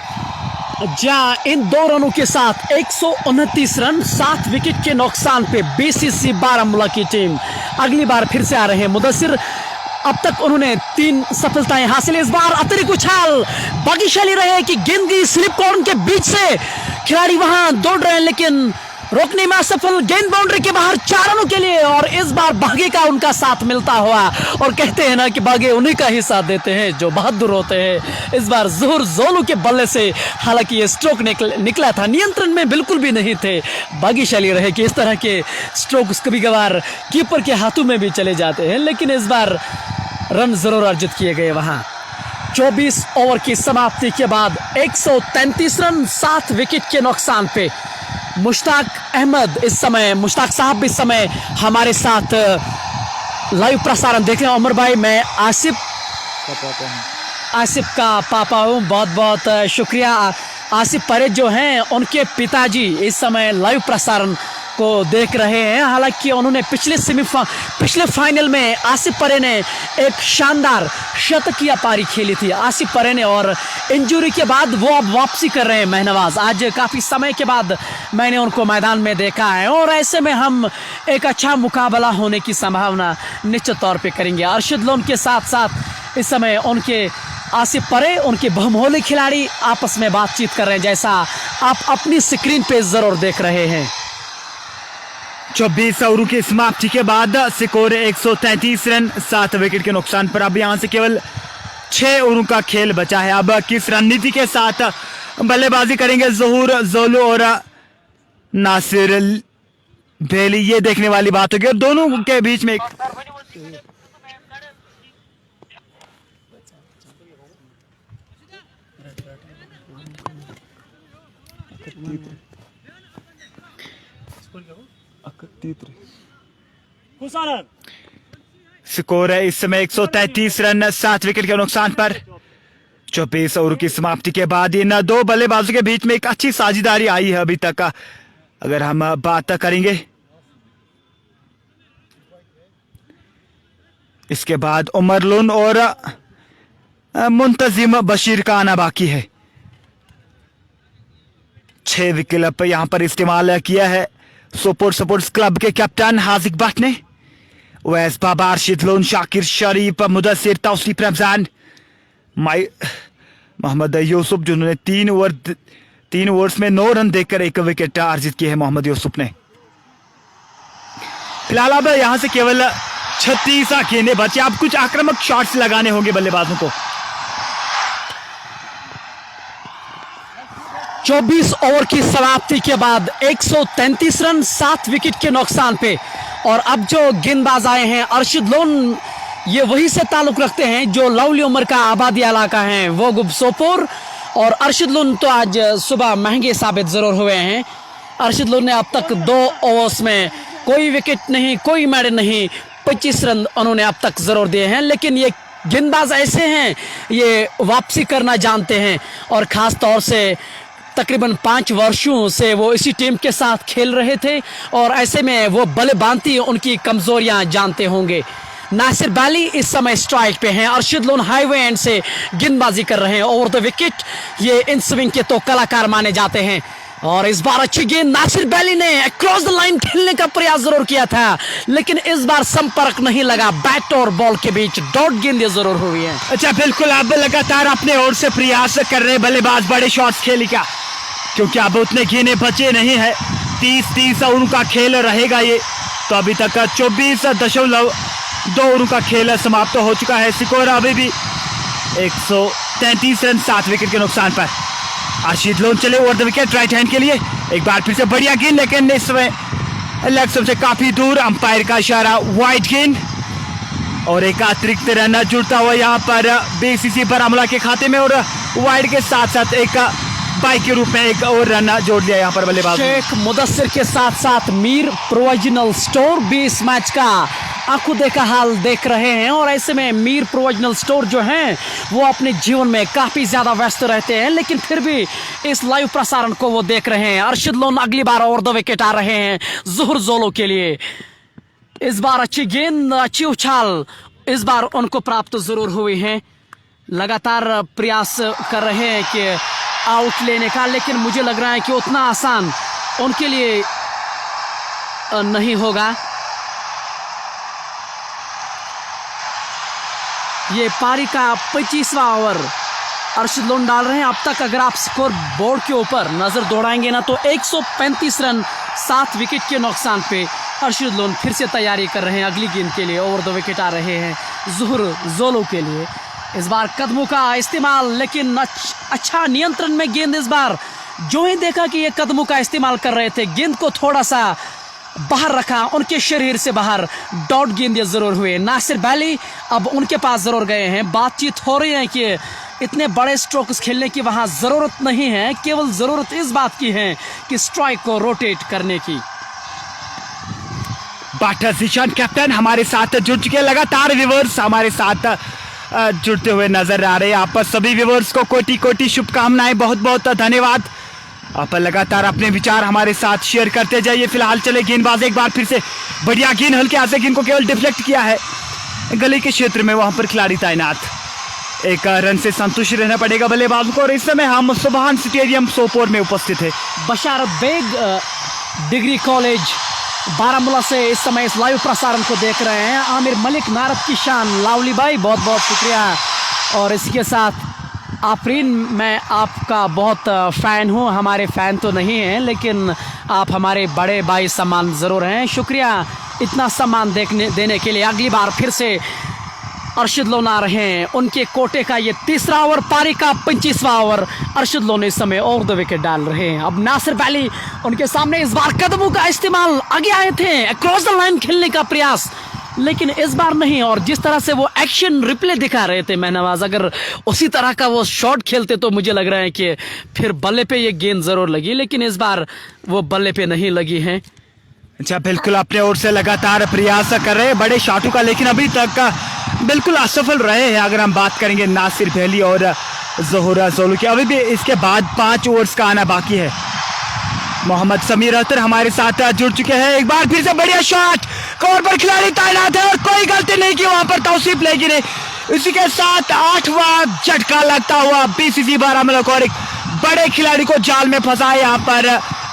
जहां इन 2 रनों के साथ 129 रन 7 विकेट के नुकसान पे बीसीसी बारामूला की टीम अगली बार फिर से आ रहे हैं। मुदस्सिर अब तक उन्होंने 3 सफलताएं हासिल। इस बार अतिरिक्त उछाल भाग्यशाली रहे कि गेंद की स्लिप कॉर्न के बीच से खिलाड़ी वहां दौड़ रहे हैं, लेकिन रोकने में असफल। गेंद बाउंड्री के बाहर 4 रनों के लिए, और इस बार भाग्य का उनका साथ मिलता हुआ, और कहते हैं ना कि भाग्य उन्हीं का ही साथ देते हैं जो बहादुर होते हैं। इस बार ज़ोहर ज़ोलू के बल्ले से हालांकि ये स्ट्रोक निकला था, नियंत्रण में बिल्कुल भी नहीं थे। भाग्यशाली रहे कि इस तरह के स्ट्रोक्स कभी कभार कीपर के हाथों में भी चले जाते हैं, लेकिन इस बार रन जरूर अर्जित किए गए वहां। 24 ओवर की समाप्ति के बाद 133 रन 7 विकेट के नुकसान पे मुश्ताक अहमद मुश्ताक साहब इस समय हमारे साथ लाइव प्रसारण देख रहे हैं। उमर भाई, मैं आसिफ का पापा हूँ, बहुत बहुत शुक्रिया। आसिफ परे जो हैं उनके पिताजी इस समय लाइव प्रसारण को देख रहे हैं। हालांकि उन्होंने पिछले फाइनल में आसिफ परे ने एक शानदार शतकीय पारी खेली थी आसिफ परे ने, और इंजरी के बाद वो अब वापसी कर रहे हैं महनवाज। आज काफ़ी समय के बाद मैंने उनको मैदान में देखा है, और ऐसे में हम एक अच्छा मुकाबला होने की संभावना निश्चित तौर पे करेंगे। अरशद लोन के साथ साथ इस समय उनके आसिफ परे, उनके बहुमोले खिलाड़ी आपस में बातचीत कर रहे हैं, जैसा आप अपनी स्क्रीन पे ज़रूर देख रहे हैं। 24 ओवरों की समाप्ति के बाद स्कोर 133 रन 7 विकेट के नुकसान पर। अब यहां से केवल 6 ओवरों का खेल बचा है। अब किस रणनीति के साथ बल्लेबाजी करेंगे ज़ोहर ज़ोलू और नासिर बेली, ये देखने वाली बात होगी। और दोनों के बीच में स्कोर है इस समय 133 रन 7 विकेट के नुकसान पर। 24 ओवर की समाप्ति के बाद इन 2 बल्लेबाजों के बीच में एक अच्छी साझेदारी आई है अभी तक। अगर हम बात करेंगे, इसके बाद उमर लुन और मुंतजिम बशीर का आना बाकी है। 6 विकेट यहां पर इस्तेमाल किया है सोपोर स्पोर्ट्स क्लब के कैप्टन हाजिक भट्ट ने। वैस बाबा, अरशद लोन, शाकिर शरीफ, मुदस्सिर, तौसीफ रमजान, मोहम्मद यूसुफ, जिन्होंने 3 ओवर्स में 9 रन देकर 1 विकेट अर्जित किए हैं मोहम्मद यूसुफ ने। फिलहाल अब यहां से केवल 36 गेंदें बचे। अब कुछ आक्रामक शॉट्स लगाने होंगे बल्लेबाजों को। 24 ओवर की समाप्ति के बाद 133 रन 7 विकेट के नुकसान पे, और अब जो गेंदबाज आए हैं अरशद लोन, ये वही से ताल्लुक रखते हैं जो लवली उमर का आबादी इलाका है वो गुब सोपोर। और अरशद लोन तो आज सुबह महंगे साबित जरूर हुए हैं। अरशद लोन ने अब तक 2 ओवर्स में कोई विकेट नहीं, कोई मैडल नहीं, 25 रन उन्होंने अब तक जरूर दिए हैं, लेकिन ये गेंदबाज ऐसे हैं, ये वापसी करना जानते हैं और ख़ास तौर से तकरीबन 5 वर्षों से वो इसी टीम के साथ खेल रहे थे और ऐसे में वो बल्लेबाजी उनकी कमज़ोरियां जानते होंगे। नासिर बाली इस समय स्ट्राइक पे हैं, अर्शद लोन हाईवे एंड से गेंदबाजी कर रहे हैं ओवर द विकेट। ये इन स्विंग के तो कलाकार माने जाते हैं और इस बार अच्छी गेंद नासिर बाली ने अक्रॉस द लाइन खेलने का प्रयास जरूर किया था, लेकिन इस बार संपर्क नहीं लगा। बैट और बॉल के बीच डॉट गेंद जरूर हुई है। अच्छा बिल्कुल, अब लगातार अपने ओर से प्रयास कर रहे बल्लेबाज बड़े शॉट्स खेले का, क्योंकि अब उतने गेंदें बचे नहीं है। 30-30 ओवर का खेल रहेगा ये, तो अभी तक 24.2 ओवर का खेल समाप्त हो चुका है। स्कोर अभी भी 133 रन 7 विकेट के नुकसान पर। अर्शद लोन चले over the wicket right hand के लिए, एक बार फिर से बढ़िया गेंद, लेकिन इस समय लेग स्टंप से काफी दूर। अंपायर का इशारा वाइड गेंद और एक अतिरिक्त रन जुड़ता हुआ यहाँ पर बीसीसी बारामूला के खाते में, और वाइड के साथ साथ एक बाई के रूप में एक और रन जोड़ दिया यहाँ पर बल्लेबाज। शेख मुदस्सिर के साथ साथ मीर प्रोविजनल स्टोर भी इस मैच का आंखों देखा हाल देख रहे हैं और ऐसे में मीर प्रोविजनल स्टोर जो हैं वो अपने जीवन में काफ़ी ज़्यादा व्यस्त रहते हैं, लेकिन फिर भी इस लाइव प्रसारण को वो देख रहे हैं। अर्शद लोन अगली बार ओवर द विकेट आ रहे हैं ज़ुहर जोलो के लिए। इस बार अच्छी गेंद, अच्छी उछाल इस बार उनको प्राप्त ज़रूर हुई है। लगातार प्रयास कर रहे हैं कि आउट लेने का, लेकिन मुझे लग रहा है कि उतना आसान उनके लिए नहीं होगा। ये पारी का 25वां ओवर अर्शद लोन डाल रहे हैं। अब तक अगर आप स्कोर बोर्ड के ऊपर नजर दौड़ाएंगे ना, तो 135 रन 7 विकेट के नुकसान पे अर्शद लोन फिर से तैयारी कर रहे हैं अगली गेंद के लिए। ओवर द विकेट आ रहे हैं ज़ुहर जोलो के लिए। इस बार कदमों का इस्तेमाल, लेकिन अच्छा नियंत्रण में गेंद। इस बार जो ही देखा कि ये कदमों का इस्तेमाल कर रहे थे, गेंद को थोड़ा सा बाहर रखा, उनके शरीर से बाहर डॉट गेंद जरूर हुए। नासिर बाली अब उनके पास जरूर गए हैं। बातचीत हो रही है कि इतने बड़े स्ट्रोक्स खेलने की वहां जरूरत नहीं है, केवल जरूरत इस बात की है कि स्ट्राइक को रोटेट करने की। बाटर जिशान कैप्टन हमारे साथ जुड़ चुके हैं। लगातार व्यूअर्स हमारे साथ जुड़ते हुए नजर आ रहे हैं। आप सभी व्यूअर्स को कोटि कोटि शुभकामनाएं, बहुत बहुत धन्यवाद। आप लगातार अपने विचार हमारे साथ शेयर करते जाइए। फिलहाल चले गेंदबाज, एक बार फिर से बढ़िया गेंद, हल्के हाथ से गेंद को केवल डिफ्लेक्ट किया है गली के क्षेत्र में, वहां पर खिलाड़ी तैनात। एक रन से संतुष्ट रहना पड़ेगा बल्लेबाज को। और इस समय हम सुभान स्टेडियम सोपोर में उपस्थित है। बशारत बेग डिग्री कॉलेज बारामूला से इस समय इस लाइव प्रसारण को देख रहे हैं। आमिर मलिक, नारद की शान, लावली भाई बहुत बहुत शुक्रिया। और इसके साथ आफरीन, मैं आपका बहुत फ़ैन हूँ। हमारे फ़ैन तो नहीं हैं, लेकिन आप हमारे बड़े भाई सम्मान ज़रूर हैं। शुक्रिया इतना सम्मान देने के लिए। अगली बार फिर से अर्शद लोन आ रहे हैं। उनके कोटे का ये 3रा ओवर, पारी का 25वां ओवर। अर्शद लोन इस समय ओवर द विकेट डाल रहे हैं। अब नासिर बाली उनके सामने। इस बार कदमों का इस्तेमाल, आगे आए थे, अक्रॉस द लाइन खेलने का प्रयास, लेकिन इस बार नहीं। और जिस तरह से वो एक्शन रिप्ले दिखा रहे थे महनवाज, अगर उसी तरह का वो शॉट खेलते तो मुझे लग रहा है कि फिर बल्ले पे ये गेंद जरूर लगी, लेकिन इस बार वो बल्ले पे नहीं लगी है। अच्छा बिल्कुल, अपने ओर से लगातार प्रयास कर रहे हैं बड़े शॉटों का, लेकिन अभी तक बिल्कुल असफल रहे हैं। अगर हम बात करेंगे नासिर बाली और ज़ुहर जोलो की, अभी भी इसके बाद 5 ओवर्स का आना बाकी है। मोहम्मद समीर अख्तर हमारे साथ जुड़ चुके हैं। एक बार फिर से बढ़िया शॉट, कवर पर खिलाड़ी तैनात है और कोई गलती नहीं की वहां पर, तौसीफ लेगी नहीं। इसी के साथ 8वां झटका लगता हुआ बीसीसी बारामूला को, और एक बड़े खिलाड़ी को जाल में फंसा यहाँ पर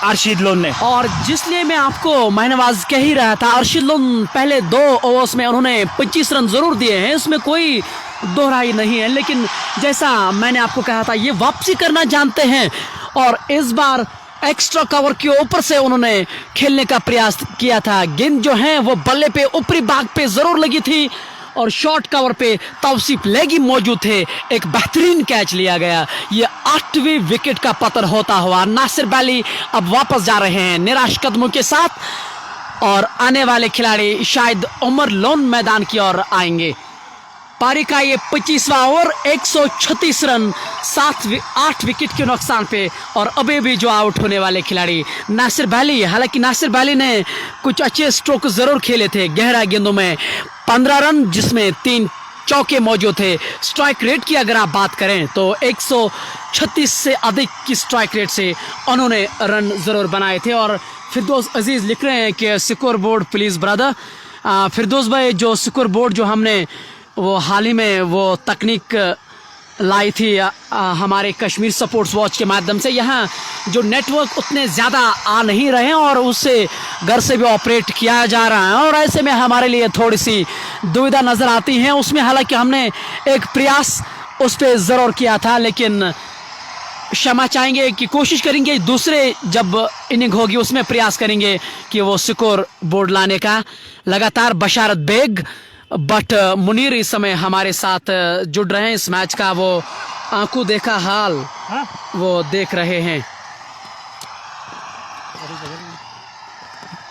अर्शद लोन ने। और जिसलिए मैं आपको महनवाज कह ही रहा था, अर्शद लोन पहले 2 ओवर्स में उन्होंने 25 रन जरूर दिए हैं, उसमें कोई दोहराई नहीं है। लेकिन जैसा मैंने आपको कहा था, ये वापसी करना जानते हैं और इस बार एक्स्ट्रा कवर के ऊपर से उन्होंने खेलने का प्रयास किया था। गेंद जो है वो बल्ले पे ऊपरी भाग पे जरूर लगी थी और शॉर्ट कवर पे तौसीफ लेगी मौजूद थे। एक बेहतरीन कैच लिया गया। ये 8वीं विकेट का पतन होता हुआ नासिर बाली अब वापस जा रहे हैं निराश कदमों के साथ और आने वाले खिलाड़ी शायद उमर लोन मैदान की ओर आएंगे। पारी का ये 25वां ओवर, 136 रन 8 विकेट के नुकसान पे और अभी भी जो आउट होने वाले खिलाड़ी नासिर बाली। हालांकि नासिर बाली ने कुछ अच्छे स्ट्रोक जरूर खेले थे गहरा गेंदों में, 15 रन जिसमें 3 चौके मौजूद थे। स्ट्राइक रेट की अगर आप बात करें तो 136 से अधिक की स्ट्राइक रेट से उन्होंने रन ज़रूर बनाए थे। और फिरदौस अजीज़ लिख रहे हैं कि स्कोर बोर्ड प्लीज़ ब्रदर। फिरदौस भाई, जो स्कोर बोर्ड जो हमने वो हाल ही में वो तकनीक लाई थी हमारे कश्मीर सपोर्ट्स वॉच के माध्यम से, यहाँ जो नेटवर्क उतने ज़्यादा आ नहीं रहे हैं और उससे घर से भी ऑपरेट किया जा रहा है और ऐसे में हमारे लिए थोड़ी सी दुविधा नज़र आती है उसमें। हालांकि हमने एक प्रयास उस पर ज़रूर किया था, लेकिन क्षमा चाहेंगे कि कोशिश करेंगे दूसरे जब इनिंग होगी उसमें प्रयास करेंगे कि वो स्कोर बोर्ड लाने का। लगातार बशारत बेग बट मुनीर इस समय हमारे साथ जुड़ रहे हैं। इस मैच का वो आंखों देखा हाल वो देख रहे हैं।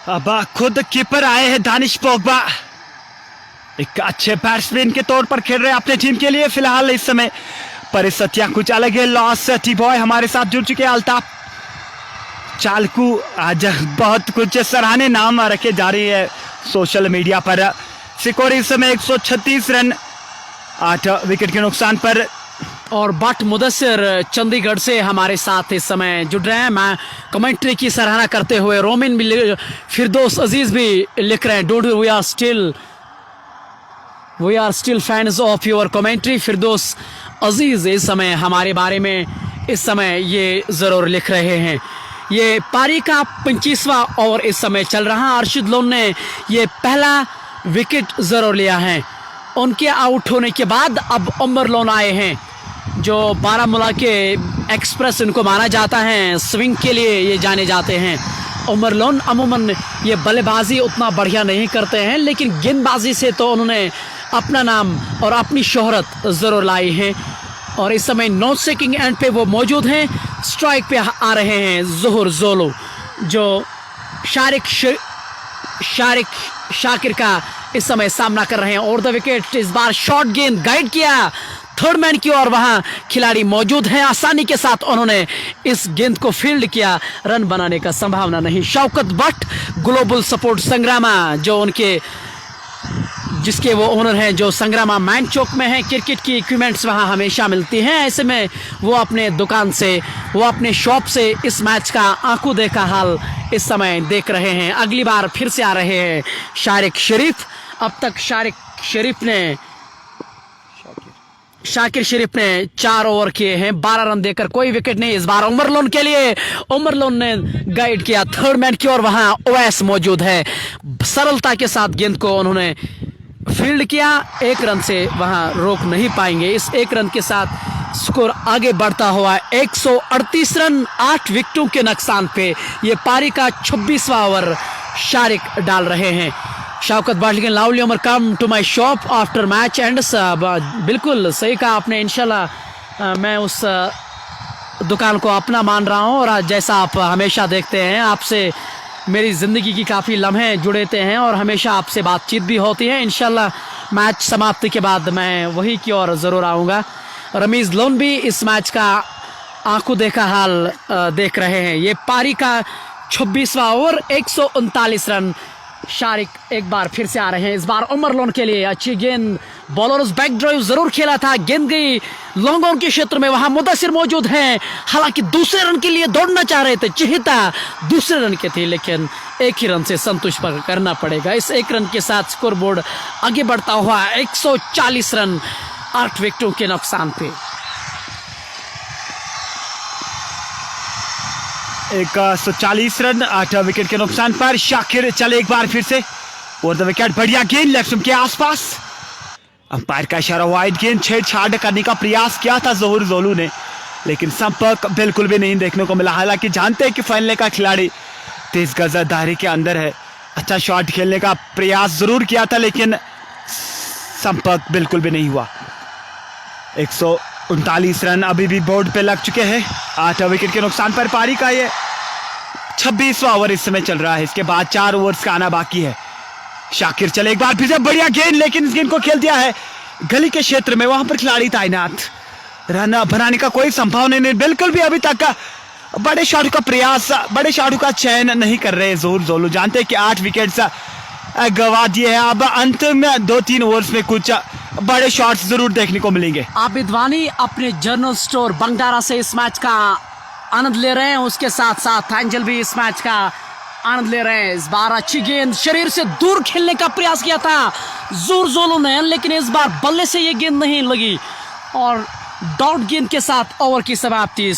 अब खुद कीपर आए हैं दानिश पोगबा, एक अच्छे बैट्समैन के तौर पर खेल रहे हैं अपने टीम के लिए। फिलहाल इस समय परिस्थितियां कुछ अलग है। लॉस टी बॉय हमारे साथ जुड़ चुके हैं। अल्ताफ चालकू, आज बहुत कुछ सराहनीय नाम रखे जा रही है सोशल मीडिया पर। स्कोर इस समय 136 रन 8 विकेट के नुकसान पर। और बट मुदस्सिर चंडीगढ़ से हमारे साथ इस समय जुड़ रहे हैं। मैं कमेंट्री की सराहना करते हुए रोमिन भी, फिरदौस अजीज भी लिख रहे हैं don't we are still fans of your commentary. Firdous Aziz इस समय हमारे बारे में इस समय ये ज़रूर लिख रहे हैं। ये पारी का 25वां ओवर इस समय चल रहा है। अर्शद लोन ने ये पहला विकेट ज़रूर लिया है। उनके आउट होने के बाद अब उमर लोन आए हैं, जो बारामूला के एक्सप्रेस इनको माना जाता है, स्विंग के लिए ये जाने जाते हैं। उमर लोन अमूमन ये बल्लेबाजी उतना बढ़िया नहीं करते हैं, लेकिन गेंदबाजी से तो उन्होंने अपना नाम और अपनी शोहरत ज़रूर लाई है। और इस समय नॉन स्ट्राइकिंग एंड पे वो मौजूद हैं। स्ट्राइक पे आ रहे हैं ज़ोहर जोलो, जो शाकिर का इस समय सामना कर रहे हैं। और द विकेट इस बार शॉर्ट गेंद गाइड किया थर्ड मैन की ओर, वहां खिलाड़ी मौजूद हैं। आसानी के साथ उन्होंने इस गेंद को फील्ड किया, रन बनाने का संभावना नहीं। शौकत भट्ट ग्लोबल सपोर्ट संग्रामा, जो उनके जिसके वो ओनर हैं, जो संग्रामा मैन चौक में है। क्रिकेट की इक्विपमेंट्स वहाँ हमेशा मिलती हैं। ऐसे में वो अपने दुकान से, वो अपने शॉप से इस मैच का आंखों देखा हाल इस समय देख रहे हैं। अगली बार फिर से आ रहे हैं शाकिर शरीफ। अब तक शाकिर शरीफ ने 4 ओवर किए हैं, 12 रन देकर कोई विकेट नहीं। इस बार उमर लोन के लिए उमर लोन ने गाइड किया थर्ड मैन की ओर, वहां ओवैस मौजूद है। सरलता के साथ गेंद को उन्होंने फील्ड किया, 1 रन से वहां रोक नहीं पाएंगे। इस 1 रन के साथ स्कोर आगे बढ़ता हुआ 138 रन 8 विकेटों के नुकसान पे ये पारी का 26वां ओवर शारिक डाल रहे हैं। Shaukat Bhatt, lovely Umar come to my shop after match end. बिल्कुल सही कहा आपने। इंशाल्लाह मैं उस दुकान को अपना मान रहा हूँ। और जैसा आप हमेशा देखते हैं, आपसे मेरी ज़िंदगी की काफ़ी लम्हे जुड़ेते हैं और हमेशा आपसे बातचीत भी होती है। इंशाल्लाह मैच समाप्ति के बाद मैं वही की ओर ज़रूर आऊँगा। रमीज़ लोन भी इस मैच का आंखों देखा हाल देख रहे हैं। ये पारी का 26वां ओवर 139 रन। शारिक एक बार फिर से आ रहे हैं। इस बार उमर लोन के लिए अच्छी गेंद, बॉलर्स बैक ड्राइव जरूर खेला था, गेंद गई लॉन्ग ऑन के क्षेत्र में, वहां मुदस्सिर मौजूद हैं। हालांकि दूसरे रन के लिए दौड़ना चाह रहे थे, चिहिता दूसरे रन के थे, लेकिन एक ही रन से संतुष्ट करना पड़ेगा। इस 1 रन के साथ स्कोर बोर्ड आगे बढ़ता हुआ 140 रन 8 विकेटों के नुकसान पे। 140 रन 8 विकेट के नुकसान पर। शाकिर चले एक बार फिर से और द विकेट, बढ़िया गेंद लेफ्ट स्टंप के आसपास। अंपायर का इशारा, वाइड गेंद छेड़छाड़ करने का प्रयास किया था ज़ोहर जोलू ने, लेकिन संपर्क बिल्कुल भी नहीं देखने को मिला। हालांकि जानते हैं कि फाइनल का खिलाड़ी तेज गज दायरे के अंदर है, अच्छा शॉट खेलने का प्रयास जरूर किया था, लेकिन संपर्क बिल्कुल भी नहीं हुआ। 139 रन अभी भी बोर्ड पे लग चुके हैं 8 विकेट के नुकसान पर। पारी का ये 26वां ओवर इस समय चल रहा है, इसके बाद 4 ओवर्स का आना बाकी है। शाकिर चले एक बार फिर से, बढ़िया गेंद, लेकिन इस गेंद को खेल दिया है गली के क्षेत्र में, वहां पर खिलाड़ी तैनात, रन बनाने का कोई संभावना नहीं। बिल्कुल भी अभी तक बड़े शॉट का प्रयास, बड़े शॉट का चयन नहीं कर रहे ज़ोहर जोलू। जानते हैं कि 8 विकेट्स गवा दिए हैं। अब अंत में 2-3 ओवर्स में कुछ बड़े शॉट्स जरूर देखने को मिलेंगे। आबिद वानी अपने जनरल स्टोर बंडारा से इस मैच का आनंद ले रहे हैं, उसके साथ साथ एंजल भी इस मैच का आनंद ले रहे हैं। इस बार अच्छी गेंद शरीर से दूर खेलने का प्रयास किया था जोर जोलो ने, लेकिन इस बार बल्ले से ये गेंद नहीं लगी और डॉट गेंद के साथ ओवर की समाप्ति।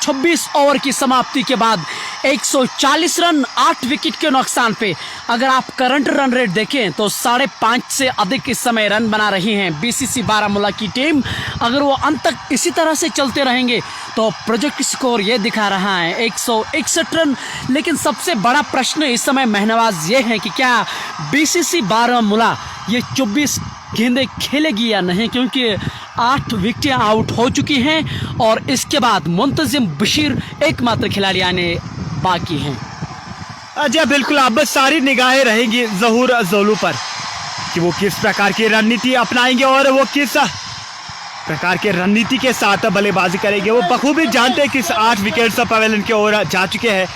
26 ओवर की समाप्ति के बाद 140 रन 8 विकेट के नुकसान पे अगर आप करंट रन रेट देखें तो 5.5 से अधिक इस समय रन बना रही हैं बीसीसी बारामूला की टीम। अगर वो अंत तक इसी तरह से चलते रहेंगे तो प्रोजेक्ट स्कोर ये दिखा रहा है 161 रन। लेकिन सबसे बड़ा प्रश्न इस समय महनवाज ये है कि क्या बीसीसी बारामूला ये 24 गेंदें खेलेगी या नहीं, क्योंकि 8 विकेटें आउट हो चुकी हैं और इसके बाद मुंतजिम बशीर एकमात्र खिलाड़ी आने बाकी हैं। जी बिल्कुल, अब सारी निगाहें रहेंगी ज़हूर जोलू पर कि वो किस प्रकार की रणनीति अपनाएंगे और वो किस प्रकार के रणनीति के साथ बल्लेबाजी करेंगे। वो बखूबी जानते हैं कि 8 विकेट पवेलियन की ओर जा चुके हैं,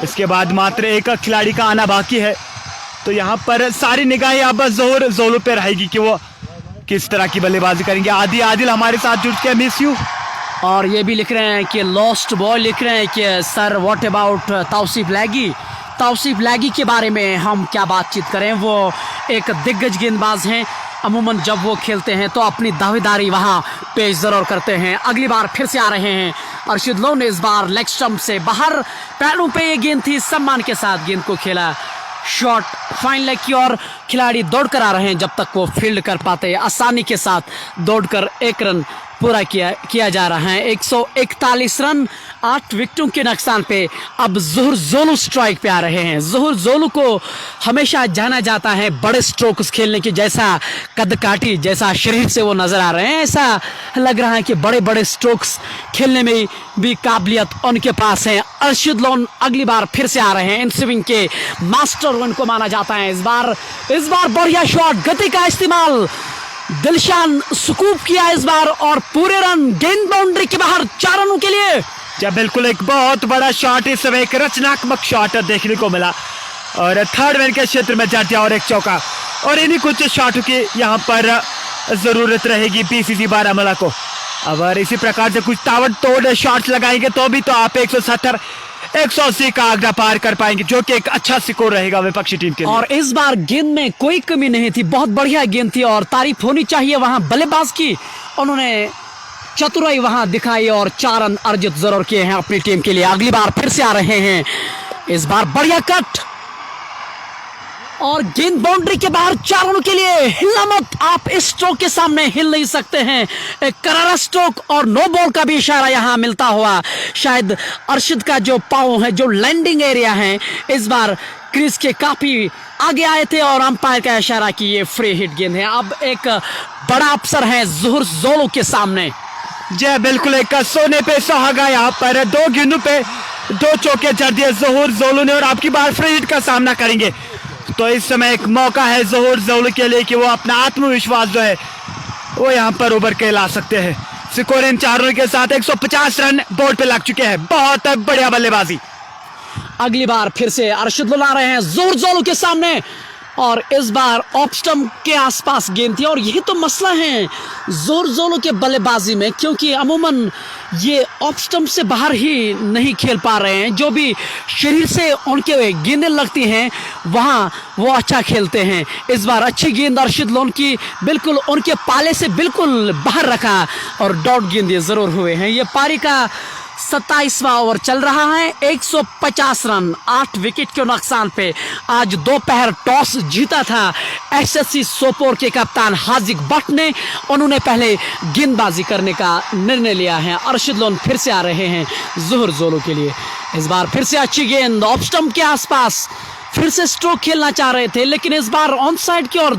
इसके बाद मात्र एक खिलाड़ी का आना बाकी है। तो यहाँ पर सारी निगाहें अब ज़हूर जोलू पे रहेगी कि वो किस तरह की बल्लेबाजी करेंगे। आदिल हमारे साथ जुड़ के मिस यू, और ये भी लिख रहे हैं कि लॉस्ट बॉल लिख रहे हैं कि सर व्हाट अबाउट तौसीफ लैगी के बारे में हम क्या बातचीत करें। वो एक दिग्गज गेंदबाज हैं, अमूमन जब वो खेलते हैं तो अपनी दावेदारी वहाँ पेश ज़रूर करते हैं। अगली बार फिर से आ रहे हैं अर्शिद लोन ने इस बार लेग स्टंप से बाहर, पैरों पे ये गेंद थी, सम्मान के साथ गेंद को खेला। शॉट फाइन लेग की ओर खिलाड़ी दौड़कर आ रहे हैं, जब तक वो फील्ड कर पाते आसानी के साथ दौड़कर 1 रन पूरा किया जा रहा है। 141 रन 8 विकेटों के नुकसान पे अब ज़हूर जोलू स्ट्राइक पे आ रहे हैं। ज़हूर जोलू को हमेशा जाना जाता है बड़े स्ट्रोक्स खेलने की, जैसा कद काठी जैसा शरीर से वो नजर आ रहे हैं, ऐसा लग रहा है कि बड़े बड़े स्ट्रोक्स खेलने में भी काबिलियत उनके पास है। अर्शिद लोन अगली बार फिर से आ रहे हैं, इन स्विंग के मास्टर उनको माना जाता है। इस बार बढ़िया शॉट, गति का इस्तेमाल, दिलशान स्कूप किया इस बार और पूरे रन, गेंद बाउंड्री के बाहर 4 रनों के लिए। जब बिल्कुल एक बहुत बड़ा शॉट, इस समय एक रचनात्मक शॉट देखने को मिला और थर्ड मैन के क्षेत्र में जड़ दिया और एक चौका। और इन्हीं कुछ शॉटों की यहाँ पर जरूरत रहेगी बीसीसी बारामूला को। अगर इसी प्रकार से कुछ ताबड़तोड़ शॉट्स लगाएंगे तो भी तो आप 170 180 का आंकड़ा पार कर पाएंगे, जो कि एक अच्छा स्कोर रहेगा विपक्षी टीम के लिए। और इस बार गेंद में कोई कमी नहीं थी, बहुत बढ़िया गेंद थी और तारीफ होनी चाहिए वहां बल्लेबाज की। उन्होंने चतुराई वहां दिखाई और 4 रन अर्जित जरूर किए हैं अपनी टीम के लिए। अगली बार फिर से आ रहे हैं, इस बार बढ़िया कट और गेंद बाउंड्री के बाहर 4 रनों के लिए। हिलना मत, आप इस स्ट्रोक के सामने हिल नहीं सकते हैं। एक करारा स्ट्रोक और नो बॉल का भी इशारा यहां मिलता हुआ। शायद अर्शिद का जो पांव है, जो लैंडिंग एरिया है, इस बार क्रीज के काफी आगे आए थे और अंपायर का इशारा कि ये फ्री हिट गेंद है। अब एक बड़ा अवसर है ज़हूर जोलू के सामने। जय बिल्कुल, एक सोने पे सुहागा यहाँ पर 2 गेंदों पे 2 चौके जड़ दिए ज़हूर जोलू ने और आपकी बार फ्री हिट का सामना करेंगे। तो इस समय एक मौका है ज़हूर जोलू के लिए कि वो अपना आत्मविश्वास जो है वो यहाँ पर उभर के ला सकते हैं। स्कोर इन 4 रनों के साथ 150 रन बोर्ड पे लग चुके हैं। बहुत बढ़िया बल्लेबाजी। अगली बार फिर से अर्शिद ला रहे हैं ज़हूर जोलू के सामने और इस बार ऑफ स्टंप के आसपास गेंद थी। और यही तो मसला है ज़हूर जोलू के बल्लेबाजी में, क्योंकि अमूमन ये ऑफ स्टंप से बाहर ही नहीं खेल पा रहे हैं। जो भी शरीर से उनके गेंदें लगती हैं वहाँ वो अच्छा खेलते हैं। इस बार अच्छी गेंद अर्शिद लोन की, बिल्कुल उनके पाले से बिल्कुल बाहर रखा और डॉट गेंदें जरूर हुए हैं। ये पारी का 27वां ओवर चल रहा है। 150 रन 8 विकेट के नुकसान पे आज दोपहर टॉस जीता था एसएससी सोपोर के कप्तान हाजिक भट्ट ने। उन्होंने पहले गेंदबाजी करने का निर्णय लिया है। अर्शिद लोन फिर से आ रहे हैं ज़हूर जोलू के लिए। इस बार फिर से अच्छी गेंद ऑफ स्टंप के आसपास, फिर से स्ट्रोक खेलना चाह रहे थे, लेकिन इस बार ऑन साइड की ओर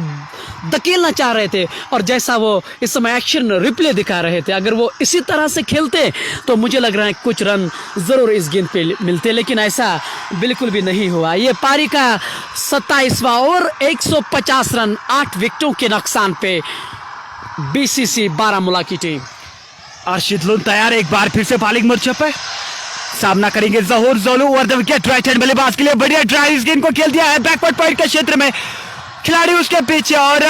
धकेलना चाह रहे थे। और जैसा वो इस समय एक्शन रिप्ले दिखा रहे थे, अगर वो इसी तरह से खेलते तो मुझे लग रहा है कुछ रन जरूर इस गेंद पे मिलते, लेकिन ऐसा बिल्कुल भी नहीं हुआ। ये पारी का 27वां ओवर, 150 रन 8 विकेटों के नुकसान पे बीसीसी बारामूला की टीम। अर्शिद लोन तैयार, एक बार फिर से बॉलिंग मोर्चे पे सामना करेंगे Zahoor Jolu. Over the wicket right hand बल्लेबाज के लिए बढ़िया ड्राइव, गेंद को खेल दिया है बैकवर्ड पॉइंट के क्षेत्र में, खिलाड़ी उसके पीछे और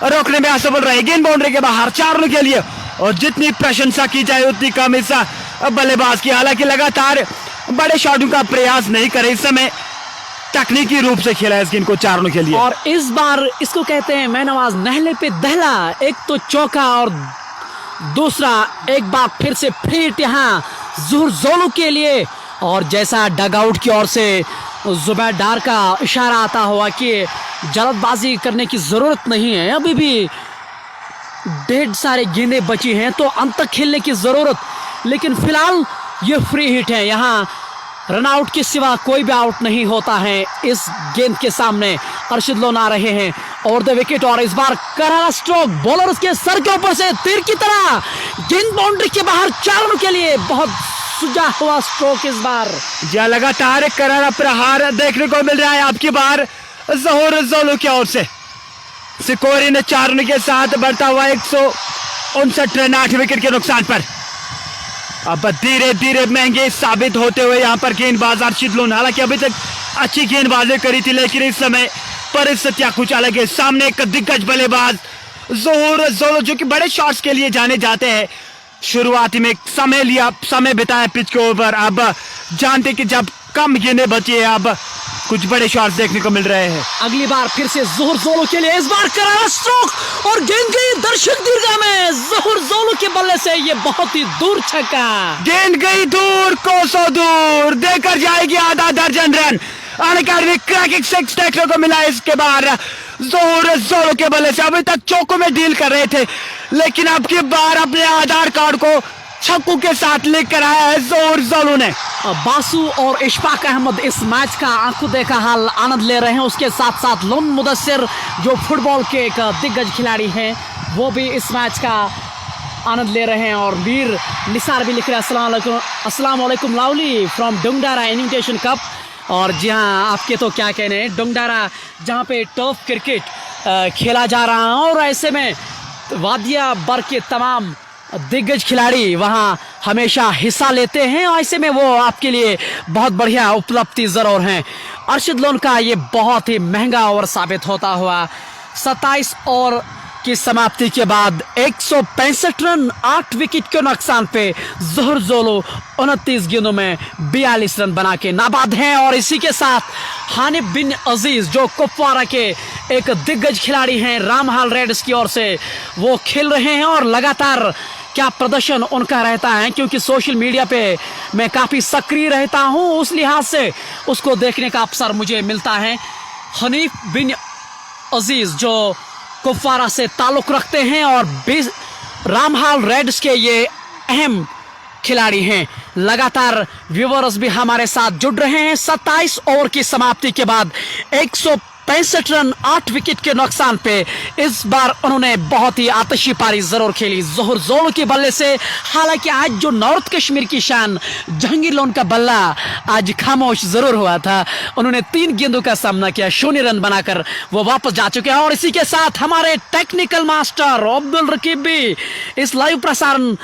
रोकने में असफल रहे। गेंद बाउंड्री के बाहर 4 रनों के लिए, और जितनी प्रशंसा की जाए उतनी कम इस बल्लेबाज की। हालांकि लगातार बड़े शॉटों का प्रयास नहीं करे, इस समय तकनीकी रूप से खेला है इस गेंद को 4 रनों के लिए। और इस बार इसको कहते हैं मैं नवाज नहले पे दहला, एक तो चौका और दूसरा एक बार फिर से फिट यहाँ ज़ोहर जोलू के लिए। और जैसा डगआउट की ओर से जुबैर डार का इशारा आता हुआ कि जल्दबाजी करने की ज़रूरत नहीं है, अभी भी ढेर सारे गेंदें बची हैं तो अंत तक खेलने की ज़रूरत, लेकिन फिलहाल ये फ्री हिट है। यहाँ रनआउट के सिवा कोई भी आउट नहीं होता है इस गेंद के सामने। अर्शद लोन आ रहे हैं और द विकेट, और इस बार करारा स्ट्रोक, बॉलर उसके सर के ऊपर से तीर की तरह, गेंद बाउंड्री के बाहर 4 रनों के लिए। बहुत सुजा हुआ स्ट्रोक इस बार। जहाँ लगातार करारा प्रहार देखने को मिल रहा है आपकी बार ज़ोहर जोलू की ओर से। स्कोर इन 4 रनों के साथ बढ़ता हुआ 159 रन 8 विकेट के नुकसान पर। अब धीरे धीरे महंगे साबित होते हुए यहाँ पर गेंदबाज अर्शद लोन, हालांकि अभी तक अच्छी गेंदबाजी करी थी, लेकिन इस समय परिस्थितियां कुछ अलग है। सामने एक दिग्गज बल्लेबाज ज़ोहर जोलू जो कि बड़े शॉट्स के लिए जाने जाते हैं, शुरुआती में समय बिताया पिच के ऊपर। अब जानते कि जब कम गेंदें बची है, अब कुछ बड़े शॉट्स देखने को मिल रहे हैं। अगली बार फिर से ज़ोहर जोलू के लिए, इस बार करारा स्ट्रोक और गेंद गई दर्शक दीर्घा में। ज़ोहर जोलू के बल्ले से ये बहुत ही दूर छक्का, गेंद गई दूर, कोसों दूर, देकर जाएगी आधा दर्जन रन। अनअकैडमी क्रैकिंग 6 देखने को मिला इसके बाद ज़ोहर जोलू के बल्ले से। अभी तक चौकों में डील कर रहे थे, लेकिन अब की बार अपने आधार कार्ड को छक्कों के साथ लेकर आया है ज़ोहर जोलू ने। बासु और इशफाक अहमद इस मैच का आंखों देखा हाल आनंद ले रहे हैं। उसके साथ साथ लोन मुदस्सिर जो फुटबॉल के एक दिग्गज खिलाड़ी हैं, वो भी इस मैच का आनंद ले रहे हैं। और मीर निसार भी लिख रहे हैं अस्सलाम वालेकुम लावली फ्रॉम डुंगडारा इन्विटेशन कप। और जी हाँ, आपके तो क्या कहने हैं, डुंगडारा जहाँ पे टर्फ क्रिकेट खेला जा रहा है और ऐसे में वादिया बर के तमाम दिग्गज खिलाड़ी वहाँ हमेशा हिस्सा लेते हैं, और ऐसे में वो आपके लिए बहुत बढ़िया उपलब्धि ज़रूर हैं। अर्शद लोन का ये बहुत ही महंगा ओवर साबित होता हुआ 27 ओवर की समाप्ति के बाद 165 रन 8 विकेट के नुकसान पे ज़ोहर जोलू 29 गेंदों में 42 रन बना के नाबाद हैं। और इसी के साथ हानिफ बिन अजीज जो कुपवारा के एक दिग्गज खिलाड़ी हैं, रामहाल रेड्स की ओर से वो खेल रहे हैं। और लगातार क्या प्रदर्शन उनका रहता है, क्योंकि सोशल मीडिया पे मैं काफ़ी सक्रिय रहता हूं, उस लिहाज से उसको देखने का अवसर मुझे मिलता है। हनीफ बिन अजीज जो कुपवारा से ताल्लुक़ रखते हैं और रामहाल रेड्स के ये अहम खिलाड़ी हैं। लगातार व्यूअर्स भी हमारे साथ जुड़ रहे हैं। 27 ओवर की समाप्ति के बाद 165 रन 8 विकेट के नुकसान पे इस बार उन्होंने बहुत ही आतिशी पारी जरूर खेली ज़ोहर जोलू के बल्ले से। हालांकि आज जो नॉर्थ कश्मीर की शान जहांगीर लोन का बल्ला आज खामोश जरूर हुआ था। उन्होंने 3 गेंदों का सामना किया, 0 रन बनाकर वो वापस जा चुके हैं। और इसी के साथ हमारे टेक्निकल मास्टर अब्दुल रकीब भी इस लाइव प्रसारण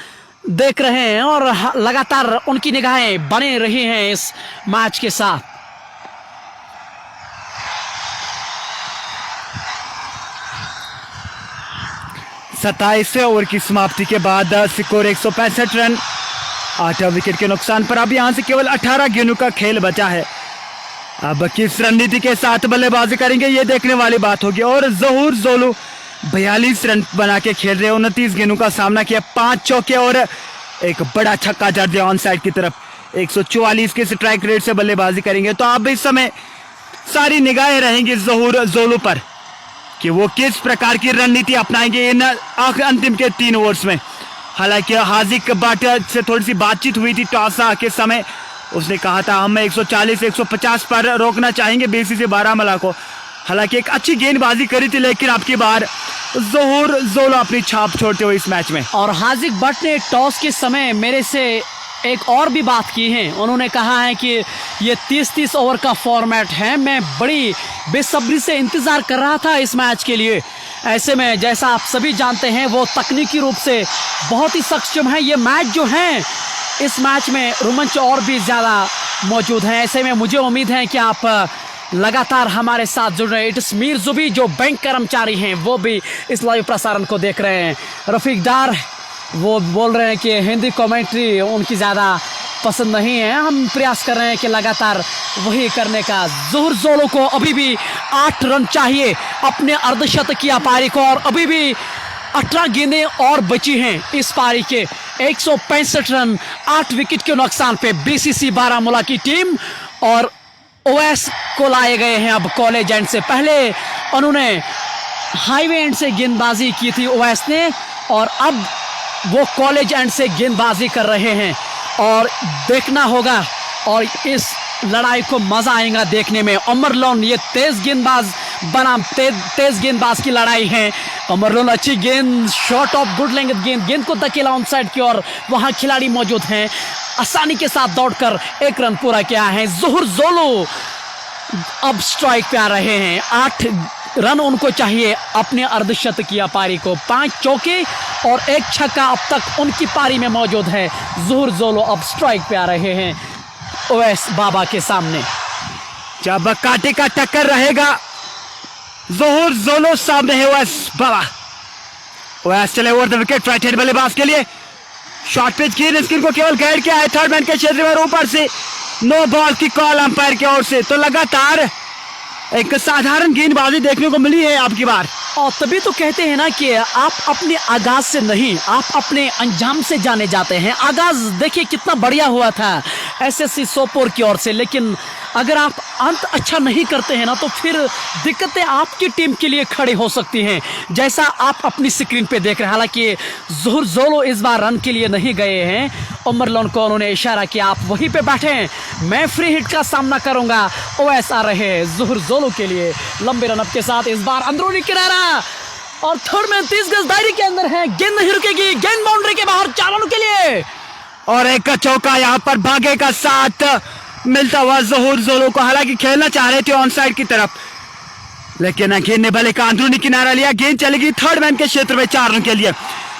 देख रहे हैं और लगातार उनकी निगाहें बने रही हैं इस मैच के साथ। सत्ताईस ओवर की समाप्ति के बाद स्कोर 165 रन 8 विकेट के नुकसान पर। अब यहां से केवल 18 गेंदों का खेल बचा है। अब किस रणनीति के साथ बल्लेबाजी करेंगे ये देखने वाली बात होगी। और ज़ोहर जोलू 42 रन बना के खेल रहे, 29 गेंदों का सामना किया, 5 चौके और एक बड़ा छक्का जड़ दिया ऑन साइड की तरफ। 144 के स्ट्राइक रेट से बल्लेबाजी करेंगे। तो अब इस समय सारी निगाहें रहेंगी ज़ोहर जोलू पर कि वो किस प्रकार की रणनीति अपनाएंगे इन अंतिम के 3 ओवर्स में। हालांकि हार्दिक बट से थोड़ी सी बातचीत हुई थी टॉस के समय, उसने कहा था हम 140-150 पर रोकना चाहेंगे BCCI बारामूला को। हालांकि एक अच्छी गेंदबाजी करी थी, लेकिन अब की बार ज़ोहर जोलू अपनी छाप छोड़ते हुए इस मैच में। और हार्दिक बट ने टॉस के समय मेरे से एक और भी बात की है। उन्होंने कहा है कि ये 30-30 ओवर का फॉर्मेट है। मैं बड़ी बेसब्री से इंतज़ार कर रहा था इस मैच के लिए। ऐसे में जैसा आप सभी जानते हैं वो तकनीकी रूप से बहुत ही सक्षम है। ये मैच जो है इस मैच में रोमांच और भी ज़्यादा मौजूद हैं। ऐसे में मुझे उम्मीद है कि आप लगातार हमारे साथ जुड़ रहे हैं। इट्स मीर जुबी जो बैंक कर्मचारी हैं वो भी इस लाइव प्रसारण को देख रहे हैं। रफीक डार वो बोल रहे हैं कि हिंदी कमेंट्री उनकी ज़्यादा पसंद नहीं है। हम प्रयास कर रहे हैं कि लगातार वही करने का। ज़ोहर जोलो को अभी भी 8 रन चाहिए अपने अर्धशतकीय पारी को, और अभी भी 18 गेंदें और बची हैं इस पारी के। 165 रन 8 विकेट के नुकसान पे बीसीसी बारामूला की टीम, और ओवैस को लाए गए हैं अब कॉलेज एंड से। पहले उन्होंने हाईवे एंड से गेंदबाजी की थी ओवैस ने, और अब वो कॉलेज एंड से गेंदबाजी कर रहे हैं। और देखना होगा, और इस लड़ाई को मजा आएगा देखने में। अमरलोन ये तेज गेंदबाज बनाम तेज गेंदबाज की लड़ाई है। अमरलोन अच्छी गेंद, शॉट ऑफ गुड लेंथ गेंद को धकेला ऑन साइड की ओर। वहां खिलाड़ी मौजूद हैं, आसानी के साथ दौड़कर 1 रन पूरा किया है। ज़ोहर जोलो अब स्ट्राइक पे आ रहे हैं। 8 रन उनको चाहिए अपने अर्धशतकीय पारी को। 5 चौके और 1 छक्का अब तक उनकी पारी में मौजूद है। ज़ोहर जोलो अब स्ट्राइक पे आ रहे हैं ओवैस बाबा के सामने। जब कांटे का टक्कर रहेगा, ज़ोहर जोलो सामने है ओवैस बाबा। ओवैस चले over the wicket, right hand बल्लेबाज के लिए शॉर्ट पिच की स्किन को केवल गाइड किया है थर्ड मैन के क्षेत्र में, ऊपर से नो बॉल की कॉल अंपायर की ओर से। तो लगातार एक साधारण गेंदबाजी देखने को मिली है आपकी बार। और तभी तो कहते हैं ना कि आप अपने आगाज से नहीं, आप अपने अंजाम से जाने जाते हैं। आगाज देखिए कितना बढ़िया हुआ था एसएससी सोपोर की ओर से, लेकिन अगर आप अंत अच्छा नहीं करते हैं ना तो फिर दिक्कतें आपकी टीम के लिए खड़ी हो सकती हैं, जैसा आप अपनी स्क्रीन पे देख रहे हैं। हालांकि ज़ोहर जोलो इस बार रन के लिए नहीं गए हैं। अमरलोन को उन्होंने इशारा किया आप वहीं पे बैठे, मैं फ्री हिट का सामना करूंगा। ओवैस आ रहे हैं ज़ोहर जोलो के लिए लंबे रनअप के साथ। इस बार अंदरूनी किनारा और थर्ड मैन 30 गज दायरे के अंदर है, गेंद नहीं रुकेगी, गेंद बाउंड्री के बाहर 4 रनों के लिए। और एक चौका यहाँ पर भागे का साथ मिलता हुआ ज़ोहर जोलो को। हालांकि खेलना चाह रहे थे ऑन साइड की तरफ, लेकिन गेंद ने भले का अंदरूनी किनारा लिया। गेंद चलेगी थर्ड मैन के क्षेत्र में 4 रन के लिए।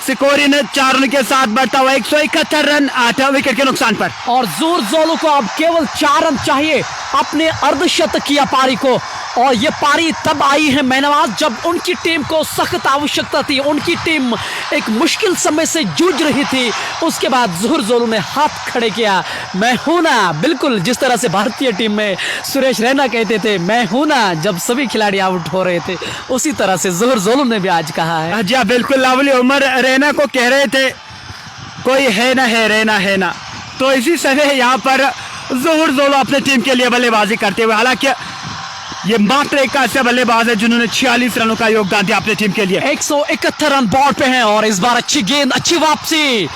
सिकोरी ने 4 रन के साथ बढ़ता हुआ 171 रन 8 विकेट के नुकसान पर। और ज़ोहर जोलो को अब केवल 4 रन चाहिए अपने अर्धशतकीय पारी को, और ये पारी तब आई है मैनवाज जब उनकी टीम को सख्त आवश्यकता थी। उनकी टीम एक मुश्किल समय से जूझ रही थी। उसके बाद ज़ोहर जोलो ने हाथ खड़े किया, मैं हूं ना। बिल्कुल जिस तरह से भारतीय टीम में सुरेश रैना कहते थे मैं हूं ना जब सभी खिलाड़ी आउट हो रहे थे, उसी तरह से ज़ोहर जोलो ने भी आज कहा है। जी बिल्कुल, लावली उमर रैना को कह रहे थे कोई है ना है रैना है ना। तो इसी समय यहाँ पर ज़ोहर जोलो अपने टीम के लिए बल्लेबाजी करते हुए, हालांकि ये मात्र एक ऐसे बल्लेबाज है जिन्होंने 46 रनों का योगदान दिया अपनी टीम के लिए। 171 रन बोर्ड पे हैं, और इस बार अच्छी गेंद, अच्छी वापसी,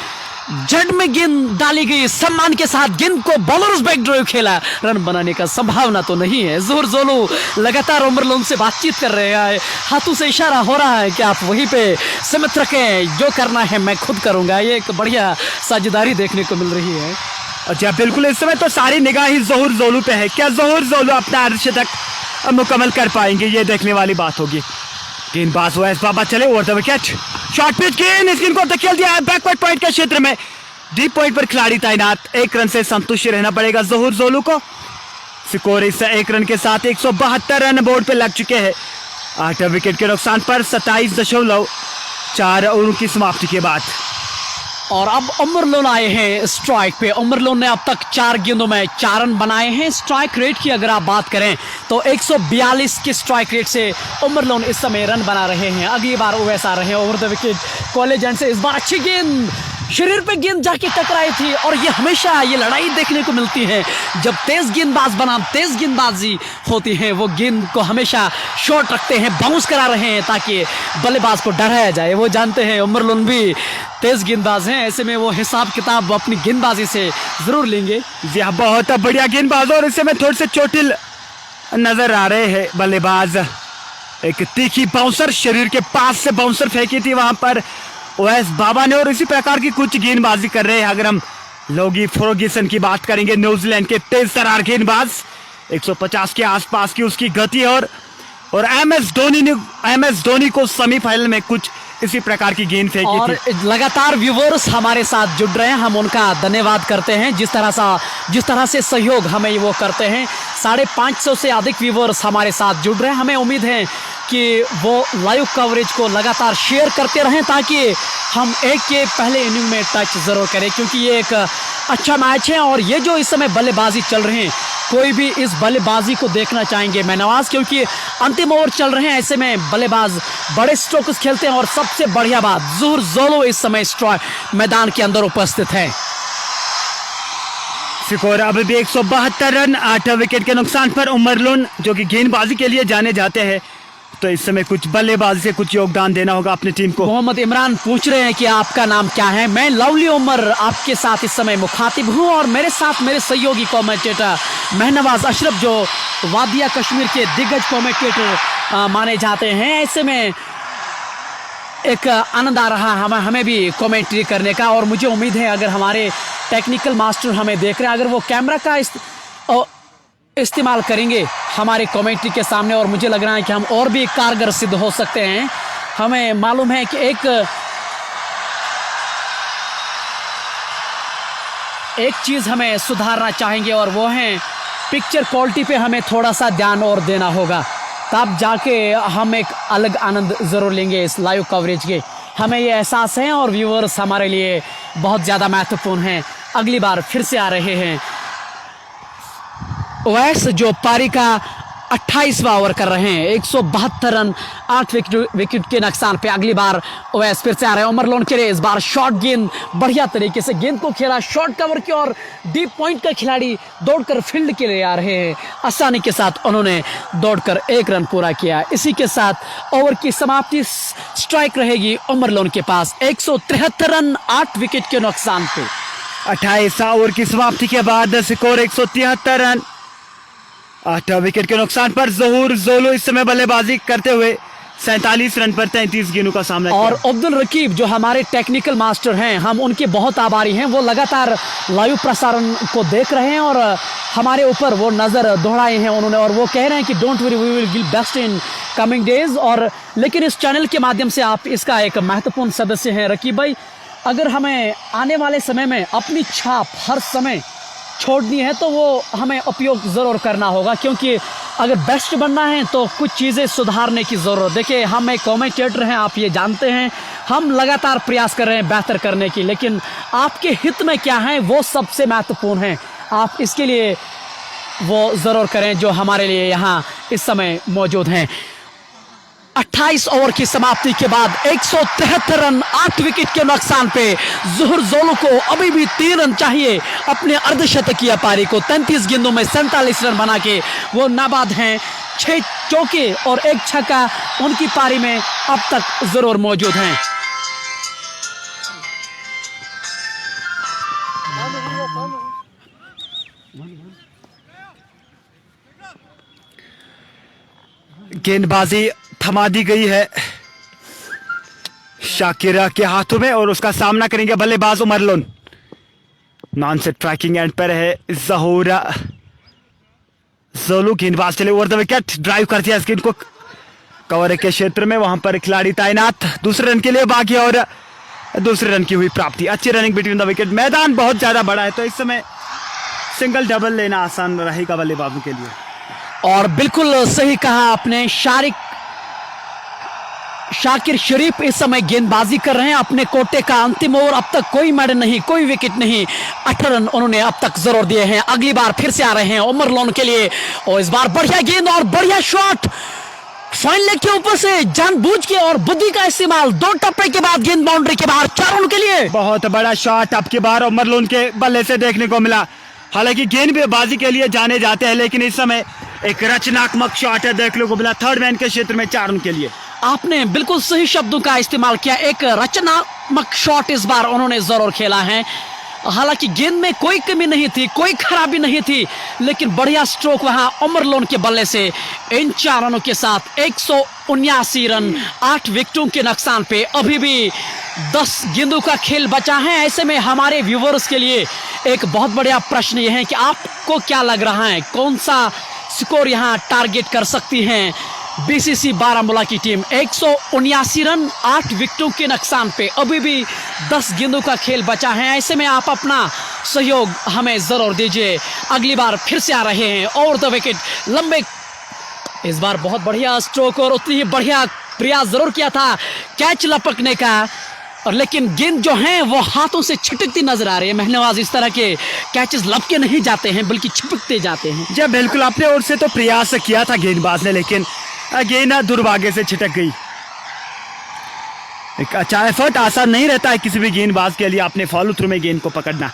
जड़ में गेंद डाली गई सम्मान के साथ। गेंद को बॉलर्स बैक ड्राइव खेला, रन बनाने का संभावना तो नहीं है। ज़ोहर जोलो लगातार अमरलोन से बातचीत कर रहे हैं, हाथों से इशारा हो रहा है कि आप वहीं पे सीमित रखें, जो करना है मैं खुद करूंगा। ये एक बढ़िया साझेदारी देखने को मिल रही है। अच्छा बिल्कुल, इस समय तो सारी निगाह ही ज़ोहर जोलो पे है। क्या ज़ोहर जोलो अपना अर्धशतक मुकम्मल कर पाएंगे, ये देखने वाली बात होगी। गेंदबाज ओवैस बाबा चले over the wicket, short pitch गेंद, स्किन को धकेल दिया है बैकवर्ड पॉइंट के क्षेत्र में। डीप पॉइंट पर खिलाड़ी तैनात, 1 रन से संतुष्ट रहना पड़ेगा ज़ोहर जोलो को। स्कोर इस 1 रन के साथ 172 रन बोर्ड पे लग चुके हैं 8 विकेट के नुकसान पर 27.4 ओवरों की समाप्ति के बाद। और अब अमरलोन आए हैं स्ट्राइक पे। अमरलोन ने अब तक 4 गेंदों में 4 रन बनाए हैं। स्ट्राइक रेट की अगर आप बात करें तो 142 की स्ट्राइक रेट से अमरलोन इस समय रन बना रहे हैं। अगली बार ओवैस आ रहे हैं over the wicket college end से। इस बार अच्छी गेंद, शरीर पे गेंद जाके टकराई थी, और ये हमेशा ये लड़ाई देखने को मिलती है जब तेज गेंदबाज बनाम तेज गेंदबाजी होती है। वो गेंद को हमेशा शॉर्ट रखते हैं, बाउंस करा रहे हैं ताकि बल्लेबाज को डराया जाए। वो जानते हैं अमरलोन भी तेज गेंदबाज हैं, ऐसे में वो हिसाब किताब अपनी गेंदबाजी से जरूर लेंगे। जी हाँ, बहुत बढ़िया गेंदबाज, और इस समय थोड़े से चोटिल नजर आ रहे हैं बल्लेबाज। एक तीखी बाउंसर शरीर के पास से बाउंसर फेंकी थी वहां पर ओवैस बाबा ने, और इसी प्रकार की कुछ गेंदबाजी कर रहे हैं। अगर हम लोगी फर्ग्यूसन की बात करेंगे, न्यूजीलैंड के तेज तरार गेंदबाज, 150 के आसपास की उसकी गति, और एम एस धोनी को सेमीफाइनल में कुछ इसी प्रकार की गेंद फेंकी और थी। लगातार व्यूवर्स हमारे साथ जुड़ रहे हैं, हम उनका धन्यवाद करते हैं जिस तरह से सहयोग हमें वो करते हैं। 550 से अधिक व्यूवर्स हमारे साथ जुड़ रहे हैं। हमें उम्मीद है कि वो लाइव कवरेज को लगातार शेयर करते रहें ताकि हम एक के पहले इनिंग में टच ज़रूर करें, क्योंकि ये एक अच्छा मैच है और ये जो इस समय बल्लेबाजी चल रहे हैं, कोई भी इस बल्लेबाजी को देखना चाहेंगे महनवाज, क्योंकि अंतिम ओवर चल रहे हैं। ऐसे में बल्लेबाज बड़े स्ट्रोक्स खेलते हैं और सबसे बढ़िया बात, ज़ोहर जोलो इस समय मैदान के अंदर उपस्थित है। स्कोर अब भी 172 रन, 8 विकेट के नुकसान पर। उमर लुन जो कि गेंदबाजी के लिए जाने जाते हैं, तो इस समय कुछ बल्लेबाजी से कुछ योगदान देना होगा अपनी टीम को। मोहम्मद इमरान पूछ रहे हैं कि आपका नाम क्या है। मैं लवली उमर आपके साथ इस समय मुखातिब हूं और मेरे साथ मेरे सहयोगी कमेंटेटर महनवाज अशरफ जो वादिया कश्मीर के दिग्गज कमेंटेटर माने जाते हैं। ऐसे में एक आनंद आ रहा है हमें भी कमेंट्री करने का, और मुझे उम्मीद है अगर हमारे टेक्निकल मास्टर हमें देख रहे हैं, अगर वो कैमरा का इस्तेमाल करेंगे हमारे कमेंट्री के सामने, और मुझे लग रहा है कि हम और भी कारगर सिद्ध हो सकते हैं। हमें मालूम है कि एक चीज़ हमें सुधारना चाहेंगे और वो है पिक्चर क्वालिटी पे हमें थोड़ा सा ध्यान और देना होगा, तब जाके हम एक अलग आनंद ज़रूर लेंगे इस लाइव कवरेज के। हमें ये एहसास है और व्यूअर्स हमारे लिए बहुत ज़्यादा महत्वपूर्ण हैं। अगली बार फिर से आ रहे हैं ओवैस जो पारी का 28वां ओवर कर रहे हैं, 172 रन, 8 विकेट के नुकसान पे। अगली बार ओवैस फिर से आ रहे हैं। उमर लोन के लिए इस बार शॉर्ट गेंद बढ़िया तरीके से गेंद को खेला शॉर्ट कवर की, और डीप पॉइंट का खिलाड़ी दौड़कर फील्ड के लिए आ रहे हैं। आसानी के साथ उन्होंने दौड़कर 1 रन पूरा किया। इसी के साथ ओवर की समाप्ति, स्ट्राइक रहेगी उमर लोन के पास 173 रन, 8 विकेट के नुकसान पे। 28 ओवर की समाप्ति के बाद स्कोर 173 रन, 8 विकेट के नुकसान पर। ज़ोहर जोलो इस समय बल्लेबाजी करते हुए 47 रन पर 33 गेंदों का सामना किया। और अब्दुल रकीब जो हमारे टेक्निकल मास्टर हैं, हम उनके बहुत आभारी हैं। वो लगातार लाइव प्रसारण को देख रहे हैं और हमारे ऊपर वो नज़र दोहराए हैं उन्होंने, और वो कह रहे हैं कि don't worry, we will give best in coming days. और लेकिन इस चैनल के माध्यम से आप इसका एक महत्वपूर्ण सदस्य हैं रकीब भाई। अगर हमें आने वाले समय में अपनी छाप हर समय छोड़नी है तो वो हमें उपयोग ज़रूर करना होगा, क्योंकि अगर बेस्ट बनना है तो कुछ चीज़ें सुधारने की ज़रूरत। देखिए, हम एक कमेंटेटर हैं, आप ये जानते हैं, हम लगातार प्रयास कर रहे हैं बेहतर करने की, लेकिन आपके हित में क्या है वो सबसे महत्वपूर्ण है। आप इसके लिए वो ज़रूर करें जो हमारे लिए यहाँ इस समय मौजूद हैं। 28 ओवर की समाप्ति के बाद 173 रन, 8 विकेट के नुकसान पे ज़ोहर जोलो को अभी भी 3 रन चाहिए अपने अर्धशतकीय पारी को। 33 गेंदों में 47 रन बना के वो नाबाद हैं। 6 चौके और 1 छक्का उनकी पारी में अब तक जरूर मौजूद हैं। गेंदबाजी थमा दी गई है शाकिरा के हाथों में और उसका सामना करेंगे बल्लेबाज Umar Lone. Non striking end पर है ज़ोहर जोलो। गेंदबाज चले ओवर द विकेट, ड्राइव करती है इस गेंद को कवर के क्षेत्र में, वहां पर खिलाड़ी तैनात दूसरे रन के लिए बाकी और दूसरे रन की हुई प्राप्ति। अच्छी रनिंग बिटवीन द विकेट। मैदान बहुत ज्यादा बड़ा है तो इस समय सिंगल डबल लेना आसान रहेगा बल्लेबाजों के लिए। और बिल्कुल सही कहा आपने, शाकिर शरीफ इस समय गेंदबाजी कर रहे हैं अपने कोटे का अंतिम ओवर। अब तक कोई मेडल नहीं, कोई विकेट नहीं, 8 रन उन्होंने अब तक जरूर दिए हैं। अगली बार फिर से आ रहे हैं उमर लोन के लिए और इस बार बढ़िया गेंद और बढ़िया शॉट फाइन लेग के ऊपर से जानबूझ के और बुद्धि का इस्तेमाल। 2 टप्पे के बाद गेंद बाउंड्री के बाहर, 4 रन के लिए। बहुत बड़ा शॉट अब की बार उमर लोन के बल्ले से देखने को मिला। हालांकि गेंदबाजी के लिए जाने जाते हैं लेकिन इस समय एक रचनात्मक शॉट है देखने को मिला थर्ड मैन के क्षेत्र में 4 रन के लिए। आपने बिल्कुल सही शब्दों का इस्तेमाल किया, एक रचनात्मक शॉट इस बार उन्होंने जरूर खेला है। हालांकि गेंद में कोई कमी नहीं थी, कोई खराबी नहीं थी, लेकिन बढ़िया स्ट्रोक वहां उमर लोन के बल्ले से। इन 4 रनों के साथ 179 रन, 8 विकेटों के नुकसान पे अभी भी 10 गेंदों का खेल बचा है। ऐसे में हमारे व्यूवर्स के लिए एक बहुत बढ़िया प्रश्न यह है कि आपको क्या लग रहा है, कौन सा स्कोर यहाँ टारगेट कर सकती हैं बीसीसी बारामूला की टीम 179 रन 8 विकेटों के नुकसान पे अभी भी 10 गेंदों का खेल बचा है। ऐसे में आप अपना सहयोग हमें जरूर दीजिए। अगली बार फिर से आ रहे हैं ओवर द विकेट लंबे, इस बार बहुत बढ़िया स्ट्रोक और उतनी ही बढ़िया प्रयास जरूर किया था कैच लपकने का, और लेकिन गेंद जो है वो हाथों से छिटकती नजर आ रही है। महनवाज इस तरह के कैचेस लपके नहीं जाते हैं बल्कि छिपकते जाते हैं। जब बिल्कुल अपने ओर से तो प्रयास किया था गेंदबाज ने, लेकिन गेंद दुर्भाग्य से छिटक गई। एक अच्छा एफर्ट आसान नहीं रहता है किसी भी गेंदबाज के लिए अपने फॉलो थ्रू में गेंद को पकड़ना।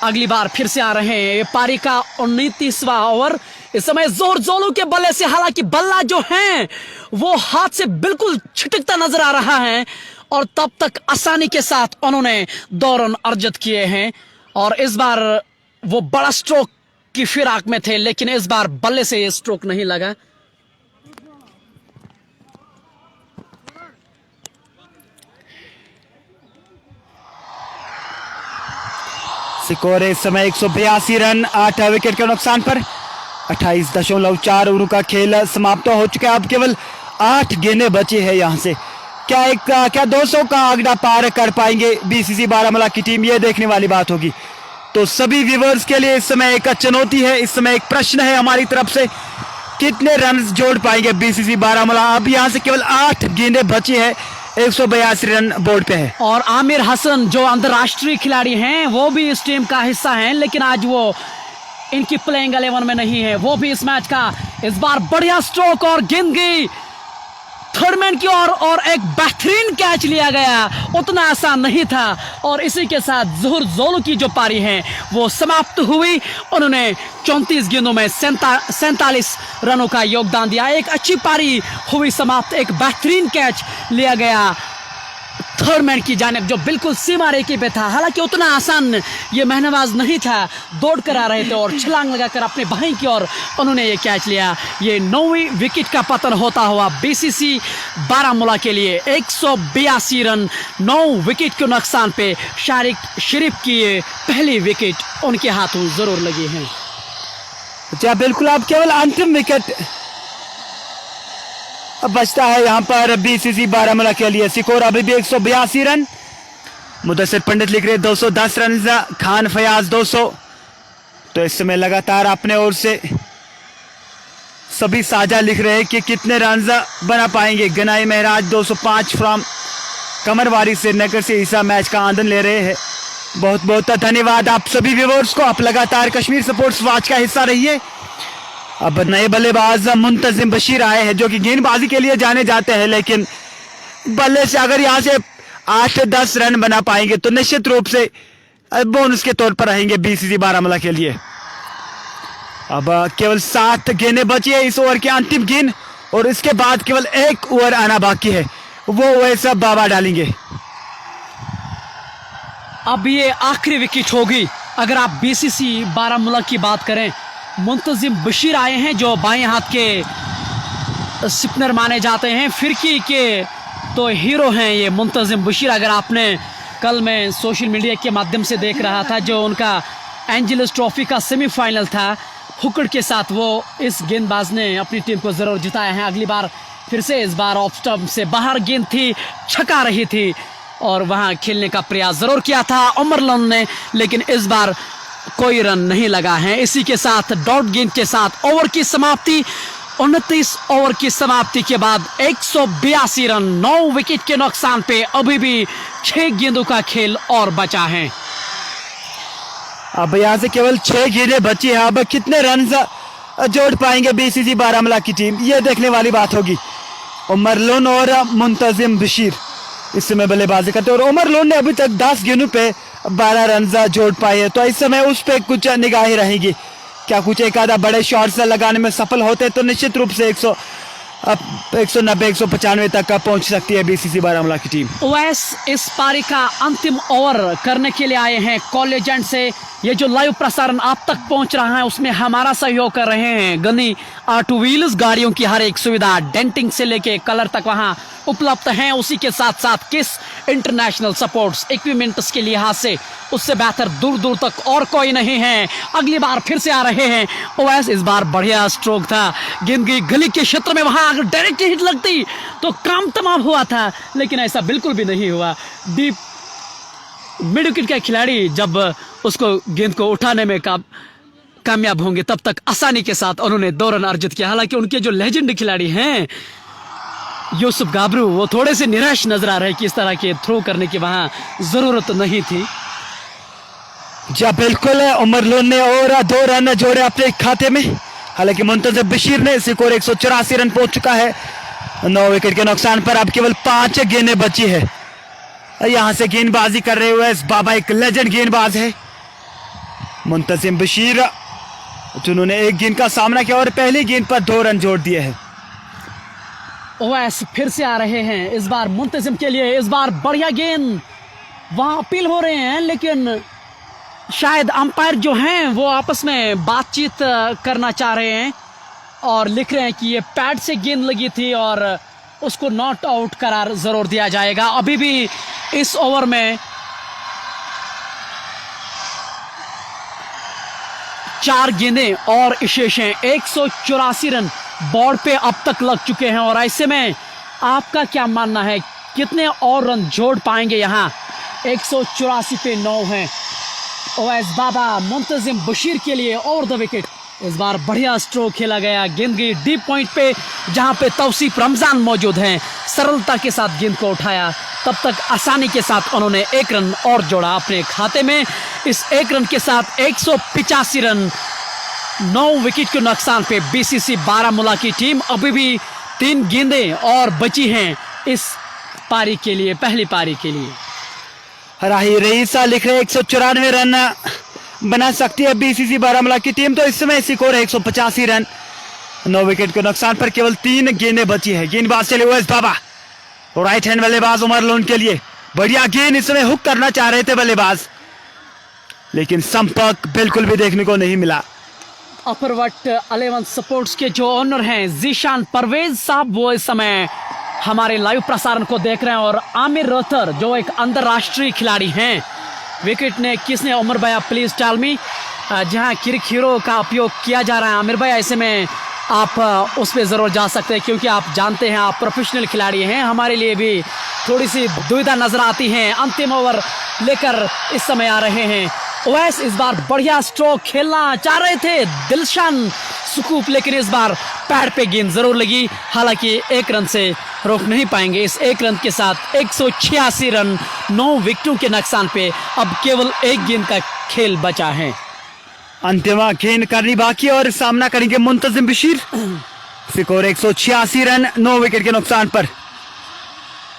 अगली बार फिर से आ रहे हैं पारी का 29वां ओवर। इस समय जोर जोलू के बल्ले से, हालांकि बल्ला जो है वो हाथ से बिल्कुल छिटकता नजर आ रहा है, और तब तक आसानी के साथ उन्होंने 2 रन अर्जित किए हैं। और इस बार वो बड़ा स्ट्रोक की फिराक में थे, लेकिन इस बार बल्ले से ये स्ट्रोक नहीं लगा। स्कोर इस समय 182 रन 8 विकेट के नुकसान पर 28.4 ओवरों का खेल समाप्त हो चुका है। अब केवल 8 गेंदें बची है। यहाँ से क्या 200 का आंकड़ा पार कर पाएंगे बीसीसी बारामूला की टीम, ये देखने वाली बात होगी। तो सभी व्यूवर्स के लिए इस समय एक चुनौती है, इस समय एक प्रश्न है हमारी तरफ से, कितने रन जोड़ पाएंगे बीसीसी बारामूला। अब यहाँ से केवल 8 गेंदें बची है, 182 रन बोर्ड पे है। और आमिर हसन जो अंतर्राष्ट्रीय खिलाड़ी हैं वो भी इस टीम का हिस्सा हैं, लेकिन आज वो इनकी प्लेइंग 11 में नहीं है। वो भी इस मैच का इस बार बढ़िया स्ट्रोक और गेंद गई थर्ड मैन की ओर, और एक बेहतरीन कैच लिया गया। उतना आसान नहीं था, और इसी के साथ ज़ुहर जोलू की जो पारी है वो समाप्त हुई। उन्होंने 34 गेंदों में 47 रनों का योगदान दिया। एक अच्छी पारी हुई समाप्त, एक बेहतरीन कैच लिया गया थर्ड मैन की जानिब जो बिल्कुल सीमा रेखा पे था। हालांकि उतना आसान ये महनवाज नहीं था, दौड़ कर आ रहे थे और छलांग लगाकर अपने भाई की ओर उन्होंने ये कैच लिया। ये 9वीं विकेट का पतन होता हुआ बीसीसी बारामूला के लिए 182 रन 9 विकेट के नुकसान पे शारिक शरीफ की ये पहली विकेट उनके हाथों जरूर लगी है। अच्छा बिल्कुल, अब केवल अंतिम विकेट अब बचता है यहाँ पर बीसीसी बारामूला के लिए। स्कोर अभी भी 182 रन। मुदस्सिर पंडित लिख रहे 210 रन, खान फयाज 200। तो इस समय लगातार अपने ओर से सभी साझा लिख रहे हैं कि कितने रन बना पाएंगे। गनाई महराज 205 फ्रॉम कमरवारी श्रीनगर से इस मैच का आनंद ले रहे हैं। बहुत बहुत धन्यवाद आप सभी व्यूअर्स को। आप लगातार कश्मीर स्पोर्ट्स वॉच का हिस्सा रहिए। अब नए बल्लेबाज मुंतजिम बशीर आए हैं जो कि गेंदबाजी के लिए जाने जाते हैं, लेकिन बल्ले से अगर यहाँ से 8-10 रन बना पाएंगे तो निश्चित रूप से बोनस के तौर पर रहेंगे बीसीसी बारामूला के लिए। अब केवल 7 गेंदें बची है इस ओवर की अंतिम गेंद, और इसके बाद केवल 1 ओवर आना बाकी है, वो वैसा बाबा डालेंगे। अब ये आखिरी विकेट होगी अगर आप बीसीसी बारामूला की बात करें। मुंतजिम बशीर आए हैं जो बाएं हाथ के स्पिनर माने जाते हैं, फिरकी के तो हीरो हैं ये मुंतजिम बशीर। अगर आपने कल मैं सोशल मीडिया के माध्यम से देख रहा था जो उनका एंजेलिस ट्रॉफी का सेमीफाइनल था हुकड़ के साथ, वो इस गेंदबाज ने अपनी टीम को जरूर जिताया है। अगली बार फिर से इस बार ऑफ स्टंप से बाहर गेंद थी, छका रही थी और वहां खेलने का प्रयास जरूर किया था उमर लोन ने, लेकिन इस बार कोई रन नहीं लगा है। इसी के साथ डॉट गेंद के साथ ओवर की समाप्ति, 29 ओवर की समाप्ति के बाद 182 रन 9 विकेट के नुकसान पे अभी भी 6 गेंदों का खेल और बचा है। अब यहाँ से केवल 6 गेंदें बची है। अब कितने रन जोड़ पाएंगे बीसीसी बारामूला की टीम, ये देखने वाली बात होगी। उमर लोन और मुंतजिम बशीर इस समय बल्लेबाजी करते हैं, और उमर लोन ने अभी तक 10 गेंदों पे 12 रन जोड़ पाए हैं। तो इस समय उस पर कुछ निगाहें रहेंगी, क्या कुछ एक आधा बड़े शॉट्स लगाने में सफल होते तो निश्चित रूप से 190-195 तक पहुंच सकती है बीसीसी बारामूला की टीम। ओवैस इस पारी का अंतिम ओवर करने के लिए आए हैं कॉल एजेंट से। ये जो लाइव प्रसारण आप तक पहुंच रहा है उसमें हमारा सहयोग कर रहे हैं गनी ऑटो व्हील्स। गाड़ियों की हर एक सुविधा डेंटिंग से लेके कलर तक वहां उपलब्ध है। उसी के साथ साथ किस इंटरनेशनल सपोर्ट्स इक्विपमेंट्स के लिहाज से उससे बेहतर दूर दूर तक और कोई नहीं है। अगली बार फिर से आ रहे हैं ओवैस। इस बार बढ़िया स्ट्रोक था, गेंद गई गली के क्षेत्र में, वहां अगर डायरेक्ट हिट लगती तो काम तमाम हुआ था, लेकिन ऐसा बिल्कुल भी नहीं हुआ। डीप मिड विकेट का खिलाड़ी जब उसको गेंद को उठाने में कामयाब होंगे तब तक आसानी के साथ उन्होंने 2 रन अर्जित किया। हालांकि उनके जो लेजेंड खिलाड़ी हैं यूसुफ गाबरू, वो थोड़े से निराश नजर आ रहे हैं कि इस तरह के थ्रो करने की वहां जरूरत नहीं थी। जी बिल्कुल, उमर लोन ने और 2 रन जोड़े अपने खाते में। हालांकि मुंतजिम बशीर ने स्कोर 184 रन पहुंच चुका है। 9 विकेट के नुकसान पर अब केवल 5 गेंदें बची है। यहां से गेंदबाजी कर रहे हुए बाबा एक लेजेंड गेंदबाज है मुंतजिम बशीर, जिन्होंने एक गेंद का सामना किया और पहली गेंद पर 2 रन जोड़ दिए हैं। ओवैस फिर से आ रहे हैं इस बार मुंतजिम के लिए। इस बार बढ़िया गेंद, वहां अपील हो रहे हैं, लेकिन शायद अंपायर जो हैं वो आपस में बातचीत करना चाह रहे हैं और लिख रहे हैं कि ये पैड से गेंद लगी थी और उसको नॉट आउट करार जरूर दिया जाएगा। अभी भी इस ओवर में 4 गेंदें और शेष 184 रन बोर्ड पे अब तक लग चुके हैं। और ऐसे में आपका क्या मानना है, कितने और रन जोड़ पाएंगे यहाँ? 184 पे 9 हैं। ओवैस बाबा मुंतजिम बशीर के लिए ओवर द विकेट। इस बार बढ़िया स्ट्रोक खेला गया, गेंद गई डीप पॉइंट पे जहां पे तौसीफ रमजान मौजूद हैं। सरलता के साथ गेंद को उठाया, तब तक आसानी के साथ उन्होंने 1 रन और जोड़ा अपने खाते में। इस 1 रन के साथ 185 रन 9 विकेट के नुकसान पे बीसीसी बारामूला की टीम अभी भी 3 गेंदें और बची हैं इस पारी के लिए, पहली पारी के लिए। राही रईसा लिख रहे 194 रन बना सकती है बीसीसी बारामूला की टीम। तो इस समय स्कोर है 185 रन। 9 विकेट के नुकसान पर केवल 3 गेंदें बची है। गेंदबाज चले हुए बाबा और राइट हैंड बल्लेबाज उमर लोन के लिए बढ़िया गेंद, इस समय हुक करना चाह रहे थे बल्लेबाज, लेकिन संपर्क बिल्कुल भी देखने को नहीं मिला। अपर 11 सपोर्ट्स के जो ओनर हैं जीशान परवेज साहब, वो इस समय हमारे लाइव प्रसारण को देख रहे हैं। और आमिर रोहतर जो एक अंतरराष्ट्रीय खिलाड़ी हैं, विकेट ने किसने, उमर भैया प्लीज टेल मी, जहां क्रिक हीरो का उपयोग किया जा रहा है। आमिर भैया ऐसे में आप उस पर ज़रूर जा सकते हैं, क्योंकि आप जानते हैं आप प्रोफेशनल खिलाड़ी हैं। हमारे लिए भी थोड़ी सी दुविधा नजर आती है। अंतिम ओवर लेकर इस समय आ रहे हैं ओवैस। इस बार बढ़िया स्ट्रोक खेलना चाह रहे थे दिलशान सुकूप, लेकिन इस बार पैड पे गेंद जरूर लगी। हालांकि 1 रन से रोक नहीं पाएंगे। इस 1 रन के साथ 186 रन 9 विकेटों के नुकसान पे अब केवल 1 गेंद का खेल बचा है। अंतिम गेंद करनी बाकी और सामना करेंगे Muntazim Bashir. Score 186 run 9 wicket के नुकसान पर।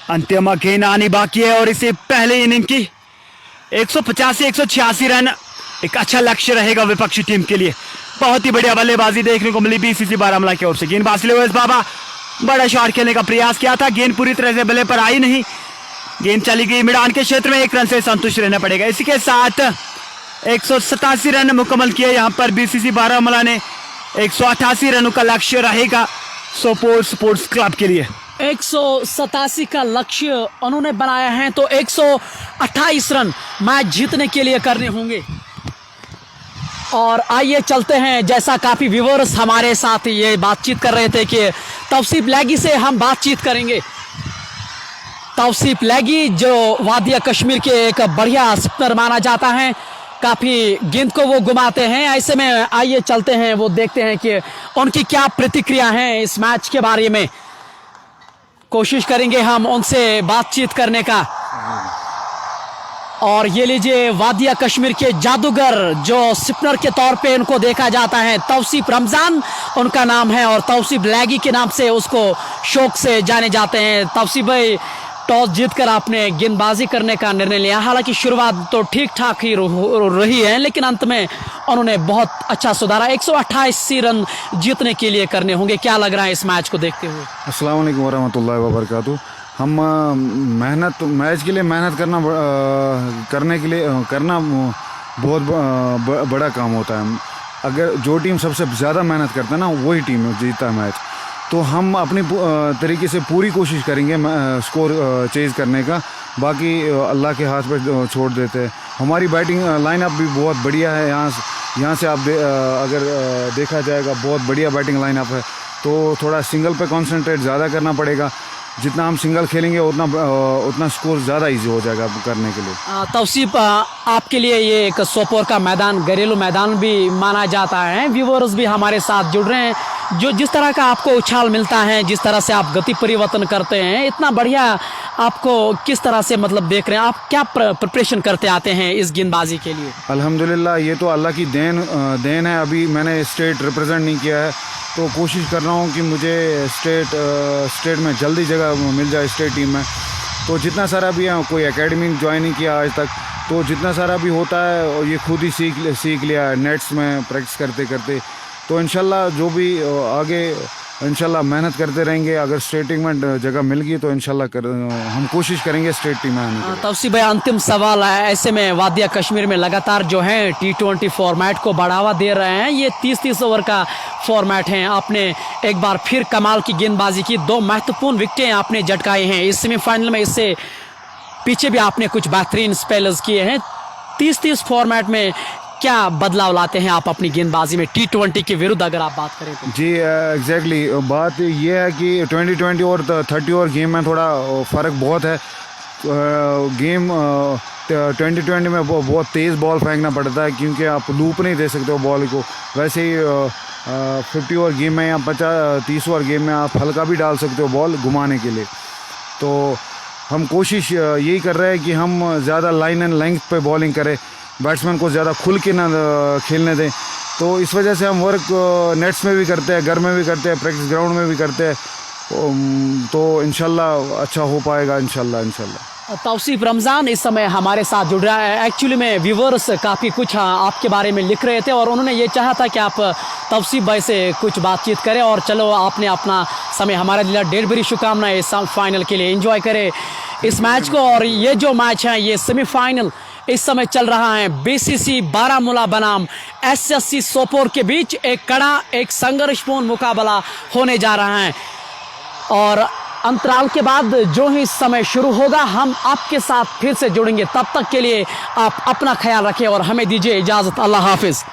अंतिम गेंद आनी बाकी है और इसे पहले इनिंग की 185-186 रन एक अच्छा लक्ष्य रहेगा विपक्षी टीम के लिए। बहुत ही बढ़िया बल्लेबाजी देखने को मिली बीसीसी बारामूला की ओर से। गेंदबाज लेवेस बाबा बड़ा शॉट खेलने का प्रयास किया था, गेंद पूरी तरह से बल्ले पर आई नहीं। गेंद चली गई मिडान के क्षेत्र में, 1 रन से संतुष्ट रहना पड़ेगा। इसी के साथ 187 रन मुकम्मल किए यहाँ पर बीसीसी बारामूला ने। 188 रनों का लक्ष्य रहेगा सोपोर स्पोर्ट्स क्लब के लिए। 187 का लक्ष्य उन्होंने बनाया है, तो 128 रन मैच जीतने के लिए करने होंगे। और आइए चलते हैं, जैसा काफी व्यूअर्स हमारे साथ ये बातचीत कर रहे थे कि तौसीफ लैगी से हम बातचीत करेंगे। तौसीफ लैगी जो वादिया कश्मीर के एक बढ़िया स्पिनर माना जाता है, काफी गेंद को वो घुमाते हैं। ऐसे में आइए चलते हैं, वो देखते हैं कि उनकी क्या प्रतिक्रिया है इस मैच के बारे में। कोशिश करेंगे हम उनसे बातचीत करने का। और ये लीजिए वादिया कश्मीर के जादूगर जो स्पिनर के तौर पे इनको देखा जाता है, तौसीफ रमजान उनका नाम है और तौसीफ लैगी के नाम से उसको शौक से जाने जाते हैं। तौसीफ भाई, टॉस जीतकर आपने गेंदबाजी करने का निर्णय लिया। हालांकि शुरुआत तो ठीक ठाक ही रही है, लेकिन अंत में उन्होंने बहुत अच्छा सुधारा। 188 रन जीतने के लिए करने होंगे। क्या लग रहा है इस मैच को देखते हुए? अस्सलाम वालेकुम वरहमतुल्लाहि वबरकातुहू। हम मैच के लिए मेहनत करना बहुत बड़ा काम होता है। अगर जो टीम सबसे ज़्यादा मेहनत करता है ना, वही टीम जीतता है मैच। तो हम अपनी तरीके से पूरी कोशिश करेंगे स्कोर चेज़ करने का, बाकी अल्लाह के हाथ पर छोड़ देते हैं। हमारी बैटिंग लाइनअप भी बहुत बढ़िया है। यहाँ से आप अगर देखा जाएगा बहुत बढ़िया बैटिंग लाइनअप है। तो थोड़ा सिंगल पे कंसंट्रेट ज़्यादा करना पड़ेगा। जितना हम सिंगल खेलेंगे उतना स्कोर ज़्यादा इजी हो जाएगा करने के लिए। तौसीफ, आपके लिए ये एक सोपोर का मैदान घरेलू मैदान भी माना जाता है। व्यूवर्स भी हमारे साथ जुड़ रहे हैं। जो जिस तरह का आपको उछाल मिलता है, जिस तरह से आप गति परिवर्तन करते हैं, इतना बढ़िया आपको किस तरह से मतलब देख रहे हैं? आप क्या प्रिपरेशन करते आते हैं इस गेंदबाजी के लिए? अल्हम्दुलिल्लाह, ये तो अल्लाह की देन है। अभी मैंने स्टेट रिप्रेजेंट नहीं किया है, तो कोशिश कर रहा हूँ कि मुझे स्टेट में जल्दी जगह मिल जाए, स्टेट टीम में। तो जितना सारा भी है, कोई एकेडमी ज्वाइन नहीं किया आज तक, तो जितना सारा भी होता है और ये खुद ही सीख लिया है नेट्स में प्रैक्टिस करते करते। तो इंशाल्लाह जो भी आगे इंशाल्लाह मेहनत करते रहेंगे। अगर स्टेट टीम में जगह मिल गई तो इंशाल्लाह हम कोशिश करेंगे स्टेट टीम में आने की। तौसीफ भाई, अंतिम सवाल है। ऐसे में वादिया कश्मीर में लगातार जो है T20 फॉर्मेट को बढ़ावा दे रहे हैं। ये 30-30 ओवर का फॉर्मेट है। आपने एक बार फिर कमाल की गेंदबाजी की, 2 महत्वपूर्ण विकेटें आपने झटकाई हैं इस सेमीफाइनल में। इससे पीछे भी आपने कुछ बेहतरीन स्पेलर्स किए हैं। 30-30 फॉर्मेट में क्या बदलाव लाते हैं आप अपनी गेंदबाजी में T20 के विरुद्ध, अगर आप बात करें तो? जी एग्जैक्टली, बात ये है कि 2020 और 30 ओवर गेम में थोड़ा फ़र्क बहुत है। गेम 2020 में बहुत तेज़ बॉल फेंकना पड़ता है, क्योंकि आप लूप नहीं दे सकते हो बॉल को। वैसे ही 50 ओवर गेम में या 30 ओवर गेम में आप हल्का भी डाल सकते हो बॉल घुमाने के लिए। तो हम कोशिश यही कर रहे हैं कि हम ज़्यादा लाइन एंड लेंथ पे बॉलिंग करें, बैट्समैन को ज़्यादा खुल के ना खेलने दें। तो इस वजह से हम वर्क नेट्स में भी करते हैं, घर में भी करते हैं, प्रैक्टिस ग्राउंड में भी करते हैं। तो इंशाल्लाह अच्छा हो पाएगा, इंशाल्लाह। तौसीफ रमज़ान इस समय हमारे साथ जुड़ रहा है। एक्चुअली में व्यूवर्स काफ़ी कुछ आपके बारे में लिख रहे थे और उन्होंने ये चाहा था कि आप तौसीफ भाई से कुछ बातचीत करें। और चलो, आपने अपना समय हमारे लिए ढेर बड़ी शुभकामनाएं इस फाइनल के लिए। एंजॉय करें इस मैच को। और ये जो मैच है, ये सेमीफाइनल इस समय चल रहा है BCC बारामूला बनाम SSC सोपोर के बीच। एक कड़ा, एक संघर्षपूर्ण मुकाबला होने जा रहा है। और अंतराल के बाद जो ही समय शुरू होगा, हम आपके साथ फिर से जुड़ेंगे। तब तक के लिए आप अपना ख्याल रखें और हमें दीजिए इजाज़त। अल्लाह हाफिज़।